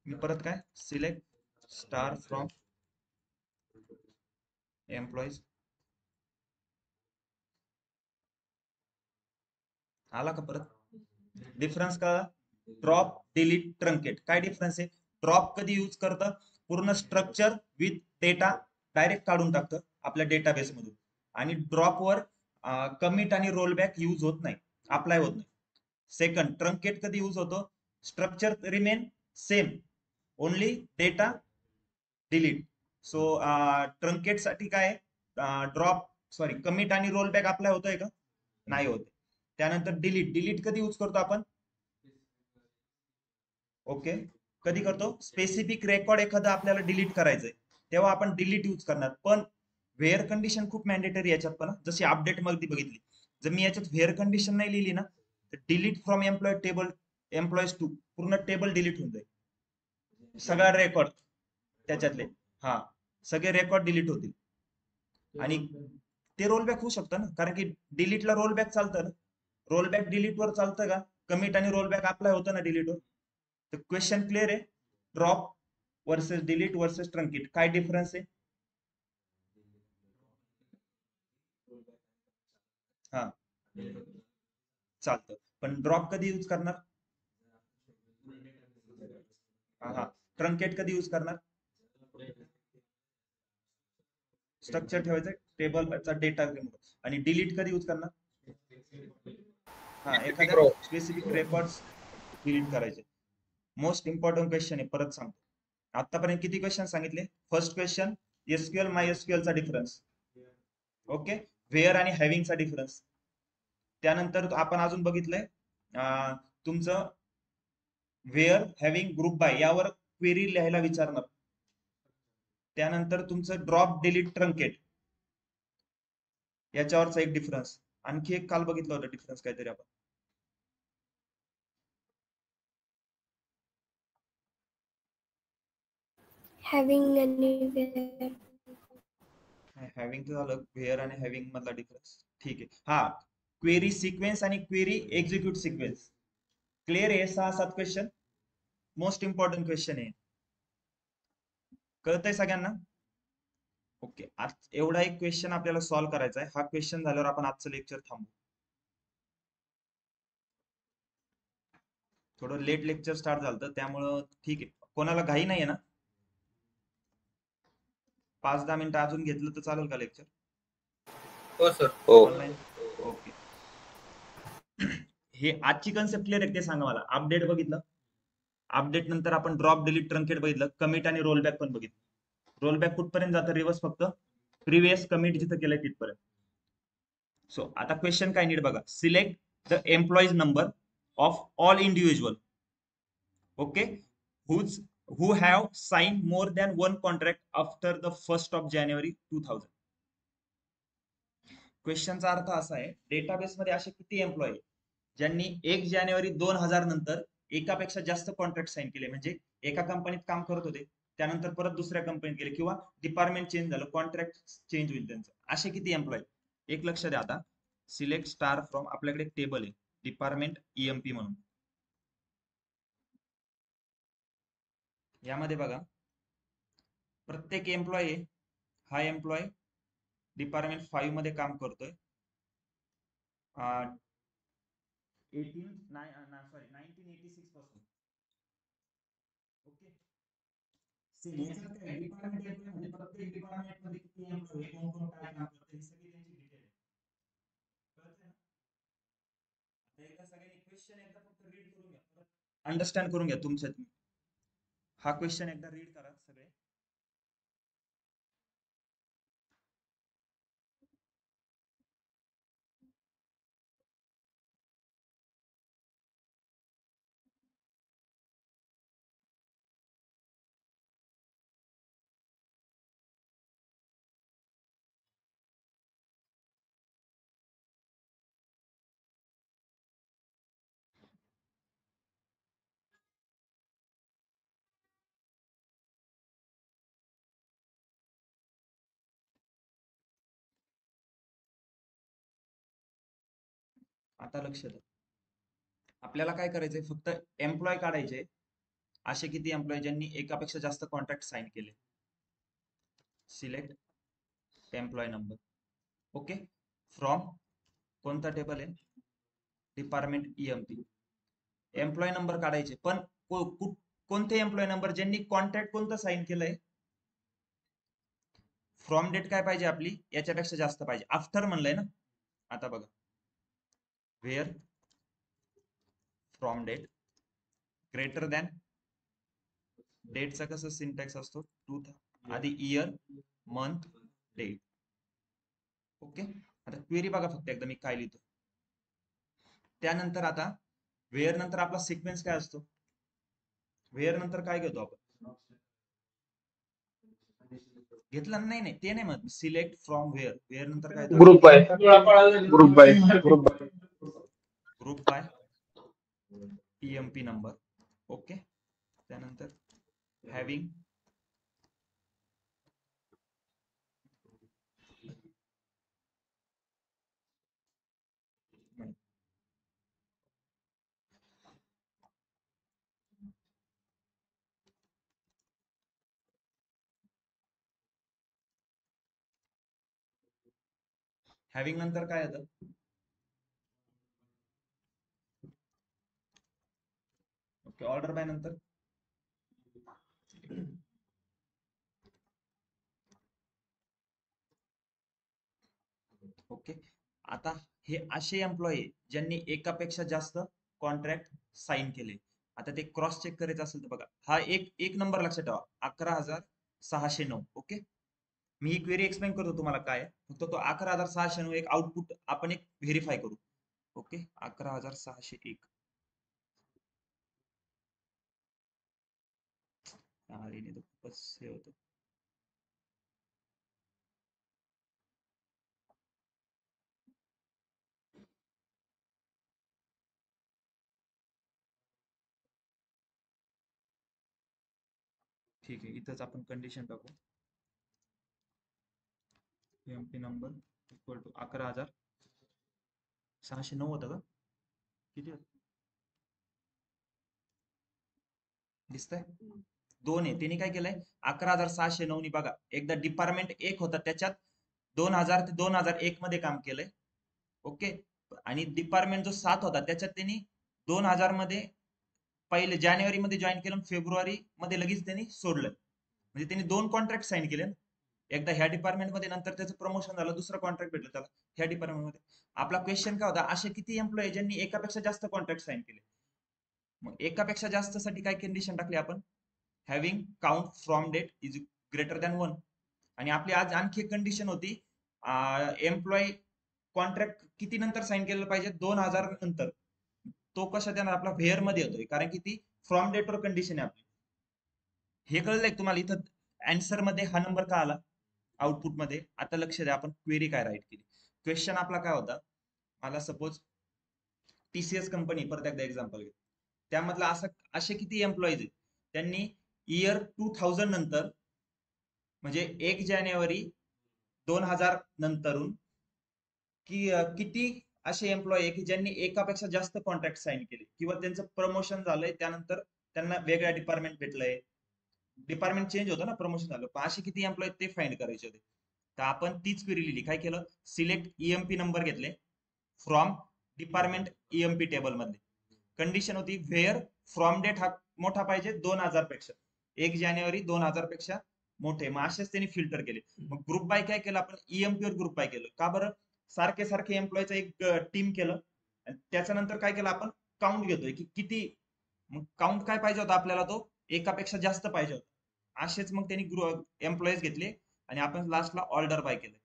मी परत काय, सिलेक्ट स्टार फ्रॉम एम्प्लॉईज. आला का परत? डिफरन्स का? Drop, delete, truncate. काय डिफरन्स आहे? ड्रॉप कधी यूज करतं, पूर्ण स्ट्रक्चर विथ डेटा डायरेक्ट काढून टाकतं आपल्या डेटाबेस मधून. आणि ड्रॉपवर कमिट आणि रोल बॅक यूज होत नाही, अप्लाय होत नाही. सेकंड, ट्रंकेट कधी यूज होतो, structure remain same, only data delete. So truncate साठी काय ड्रॉप सॉरी कमिट आणि रोल बॅक अप्लाय होतोय का? नाही होत. त्यानंतर डिलीट. डिलीट कधी यूज करतो आपण? ओके, कधी करतो? स्पेसिफिक रेकॉर्ड एखादं आपल्याला डिलीट करायचंय तेव्हा आपण डिलीट यूज करणार. पण व्हेअर कंडिशन खूप मॅन्डेटरी याच्यात पण, जशी अपडेट मध्ये बघितली. जर मी याच्यात व्हेअर कंडिशन नाही लिहिली ना तर delete from employee table employees two पूर्ण टेबल डिलीट होऊन जाईल. सगळा रेकॉर्ड त्याच्यातले सगळे रेकॉर्ड डिलीट होतील. आणि ते रोलबॅक होऊ शकतं ना, कारण की डिलीटला रोलबॅक चालतं ना. रोलबॅक डिलीट वर चालतं का? कमिट आणि रोलबॅक अप्लाय होतं ना डिलीट वर. तर क्वेश्चन क्लिअर आहे. Drop versus delete versus truncate काय डिफरन्स आहे? हा चालतं, पण ड्रॉप कधी यूज करणार? ट्रंकेट कधी यूज करणार? स्ट्रक्चर ठेवायचं टेबलचा डेटा रिमूव्ह. आणि डिलीट कधी यूज करणार? एखाद्या स्पेसिफिक रेकॉर्ड्स डिलीट करायचे. मोस्ट इम्पॉर्टंट क्वेश्चन आहे, परत सांगतो. आतापर्यंत किती क्वेश्चन सांगितले? फर्स्ट क्वेश्चन एसक्यूएल माय एसक्यूएल चा डिफरन्स. ओके, व्हेअर आणि हॅव्हिंग चा डिफरन्स. त्यानंतर आपण अजून बघितलंय तुमचं व्हेअर हॅव्हिंग ग्रुप बाय यावर क्वेरी लिहायला विचारणार. त्यानंतर तुमचं ड्रॉप डिलीट ट्रंकेट याच्यावरचा एक डिफरन्स. आणखी एक काल बघितलं होतं डिफरन्स काहीतरी आपण. हॅव्हिंग आणि वेअर. हॅव्हिंग झालं, व्हेअर आणि हॅव्हिंग मधला डिफरन्स. ठीक आहे. क्वेरी सिक्वेन्स आणि क्वेरी एक्झिक्यूट सिक्वेन्स. क्लिअर आहे? 6-7 क्वेश्चन मोस्ट इम्पॉर्टंट क्वेश्चन आहे. कळतंय सगळ्यांना? ओके, आज एवढा एक क्वेश्चन आपल्याला सॉल्व्ह करायचा आहे. हा क्वेश्चन झाल्यावर आपण आजचं लेक्चर थांबू. थोडं लेट लेक्चर स्टार्ट झालं त्यामुळं ठीक आहे. कोणाला घाई नाहीये ना? 5-10 मिनिटं अजून घेतलं तर चालेल का लेक्चर? हो सर. हो. ऑनलाईन. ओके. हे आजची कन्सेप्ट क्लिअर आहे ते सांगा मला. अपडेट बघितलं, अपडेट नंतर आपण ड्रॉप डिलीट ट्रंकेट बघितलं, कमिट आणि रोलबॅक पण बघितलं. रोलबॅक कुठपर्यंत जातं? रिव्हर्स फक्त प्रिव्हियस कमिट जिथं केलंय तिथपर्यंत. सो आता क्वेश्चन काय नीट बघा. Select the employees number of all individual okay who have signed more than one contract after the 1st of January 2000. क्वेश्चनचा अर्थ असा आहे, डेटाबेस मध्ये असे किती एम्प्लॉई ज्यांनी 1 जानेवारी 2000 नंतर एकापेक्षा जास्त कॉन्ट्रॅक्ट साईन केले, म्हणजे एका कंपनीत काम करत होते त्यानंतर परत दुसऱ्या कंपनीत गेले किंवा डिपार्टमेंट चेंज झालं, कॉन्ट्रॅक्ट चेंज होईल त्यांचं. असे किती एम्प्लॉई? एक लक्ष द्या आता. सिलेक्ट स्टार फ्रॉम आपल्याकडे एक टेबल आहे डिपार्टमेंट ईएमपी म्हणून. यामध्ये बघा प्रत्येक एम्प्लॉई हा एम्प्लॉई डिपार्टमेंट 5 मध्ये काम करतोय. 1986 पासून. ओके, डिपार्टमेंट एम्प्लॉई म्हणजे प्रत्येक डिपार्टमेंट मध्ये किती एम्प्लॉई कोण कोण काय काम करते ही सगळी त्यांची डिटेल आहे. कळतंय ना? आता एकदा सगळ्यांनी क्वेश्चन एकदा फक्त रीड करून घ्या, अंडरस्टँड करून घ्या तुमच्या. हा क्वेश्चन एकदा रीड करा सगळे. आता लक्ष द्या. आपल्याला काय करायचंय, फक्त एम्प्लॉय काढायचे. असे किती एम्प्लॉय ज्यांनी एकापेक्षा जास्त कॉन्ट्रॅक्ट साईन केले. Select employee number. Okay, from कोणता टेबल आहे? Department EMP. एम्प्लॉय नंबर काढायचे, पण कोणते एम्प्लॉय नंबर ज्यांनी कॉन्ट्रॅक्ट कोणतं साईन केलंय. फ्रॉम डेट काय पाहिजे आपली? याच्यापेक्षा जास्त पाहिजे. आफ्टर म्हणलंय ना. आता बघा, where from date greater than डेटचा कसं सिंटॅक्स असतो, आधी इयर, मंथ, डेट. ओके. आता क्वेरी बघा फक्त एकदा मी काय लिहितो. त्यानंतर आता वेअर नंतर आपला सिक्वेन्स काय असतो? वेअर नंतर काय घेतो आपण? घेतला नाही ते नाही म्हणत. Select from where. वेअर नंतर काय येतं? Group by group by group by group by EMP number. Okay. त्यानंतर हॅव्हिंग हॅव्हिंग नंतर काय येतं? ओके. ऑर्डर बाय नंतर ओके. आता हे असे एम्प्लॉई ज्यांनी एकापेक्षा जास्त कॉन्ट्रॅक्ट साइन केले. आता ते क्रॉस चेक करायचं असेल तर बघा, हा एक नंबर लक्षात ठेवा, 11,609. ओके. मी ही क्वेरी एक्सप्लेन करतो तुम्हाला काय फक्त तो 11,609 एक आउटपुट आपण एक व्हेरीफाय करू. ओके. 11,601. अरे तो खूपच हे होतं. ठीक आहे. इथंच आपण कंडिशन टाकू. EMP नंबर इक्वल टू 11,609 होतं का? किती होतं? दिसतंय? 2 आहे. त्यांनी काय केलंय? 11,609 नी बघा, एकदा डिपार्टमेंट 1 होता त्याच्यात 2000 ते 2001 मध्ये काम केलंय. ओके. आणि डिपार्टमेंट जो 7 होता त्याच्यात त्यांनी 2000 मध्ये पहिले जानेवारी मध्ये जॉईन केलं, फेब्रुवारी मध्ये लगेच त्यांनी सोडलं. म्हणजे त्यांनी 2 कॉन्ट्रॅक्ट साइन केले. एकदा ह्या डिपार्टमेंट मध्ये, नंतर त्याचं प्रमोशन झालं, दुसरं कॉन्ट्रॅक्ट भेटलं त्याला ह्या डिपार्टमेंट मध्ये. आपला क्वेश्चन काय होता? असे किती एम्प्लॉई ज्यांनी एकापेक्षा जास्त कॉन्ट्रॅक्ट साइन केले? मग एकापेक्षा जास्त साठी काय कंडिशन टाकली आपण? Having count from date is greater than 1. आणि आपली आज आणखी एक कंडिशन होती, एम्प्लॉई कॉन्ट्रॅक्ट किती नंतर साइन केलं पाहिजे? 2000 नंतर. तो कशा देणार? आपला व्हेअर मध्ये येतोय, कारण की ती फ्रॉम डेटवर कंडिशन आहे आपली. हे कळलंय तुम्हाला? इथं आन्सर मध्ये हा नंबर का आला आउटपुट मध्ये? आता लक्ष द्या, आपण क्वेरी काय राईट केली. क्वेश्चन आपला काय होता? मला सपोज TCS कंपनी, परत एकदा एक्झाम्पल घे, त्यामधला असे किती एम्प्लॉईज आहेत त्यांनी इयर 2000 नंतर, म्हणजे 1 जानेवारी 2000 नंतरून किती असे एम्प्लॉई आहे की ज्यांनी एकापेक्षा जास्त कॉन्ट्रॅक्ट साइन केले किंवा त्यांचं प्रमोशन झालंय, त्यानंतर त्यांना वेगळ्या डिपार्टमेंट भेटलंय, डिपार्टमेंट चेंज होतं ना, प्रमोशन झालं. पण असे किती एम्प्लॉई ते फाइंड करायचे होते. तर आपण तीच क्वेरी लिहिली. काय केलं? सिलेक्ट EMP नंबर घेतले फ्रॉम डिपार्टमेंट EMP टेबल मध्ये. कंडिशन होती व्हेअर फ्रॉम डेट हा मोठा पाहिजे 2000 पेक्षा, 1 जानेवारी 2000 पेक्षा मोठे. मग असेच त्यांनी फिल्टर केले. मग ग्रुप बाय काय केलं आपण? EMP वर ग्रुप बाय केलं. का बरं? सारखे सारखे एम्प्लॉईचं एक टीम केलं, आणि त्याच्यानंतर काय केलं आपण? काउंट घेतोय की किती. मग काउंट काय पाहिजे होता आपल्याला? तो एकापेक्षा जास्त पाहिजे होता. असेच मग त्यांनी एम्प्लॉईज घेतले आणि आपण लास्टला ऑर्डर बाय केलं.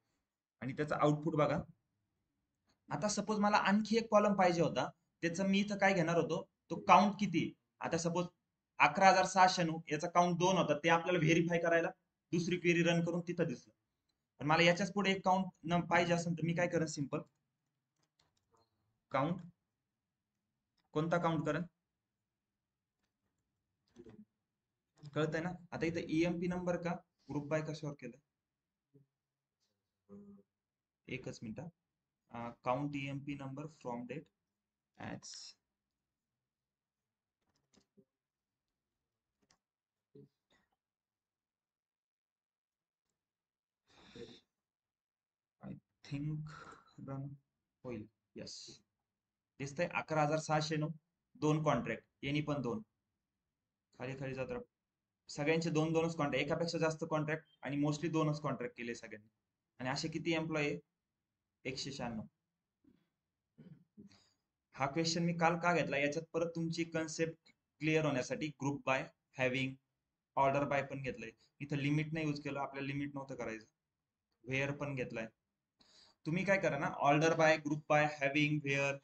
आणि त्याचं आउटपुट बघा. आता सपोज मला आणखी एक कॉलम पाहिजे होता, त्याचं मी इथं काय घेणार होतो? तो काउंट किती. आता सपोज 11,609 याचा काउंट 2 होता, ते आपल्याला व्हेरीफाय करायला दुसरी क्वेरी रन करून तिथं दिसलं. पण मला याच्याच पुढे एक काउंट पाहिजे असेल तर मी काय करेन? Simple count. कोणता काउंट करेन? कळतंय ना? आता इथं EMP नंबर का ग्रुप बाय कशावर केलं? एकच मिनिट. Count EMP number from date as I think run होईल. यस, दिसतंय 11,609 2 कॉन्ट्रॅक्ट, यांनी पण 2. खाली खाली जात सगळ्यांचे 2-2च कॉन्ट्रॅक्ट, एकापेक्षा जास्त कॉन्ट्रॅक्ट आणि मोस्टली 2च कॉन्ट्रॅक्ट केले सगळ्यांनी. आणि असे किती एम्प्लॉई? 196. हा क्वेश्चन मी काल का घेतला? याच्यात परत तुमची कन्सेप्ट क्लिअर होण्यासाठी group by, having, order by पण घेतलंय. इथं लिमिट नाही यूज केलं, आपल्याला लिमिट नव्हतं करायचं. व्हेअर पण घेतलाय. तुम्ही काय करा ना, order by, group by, having, where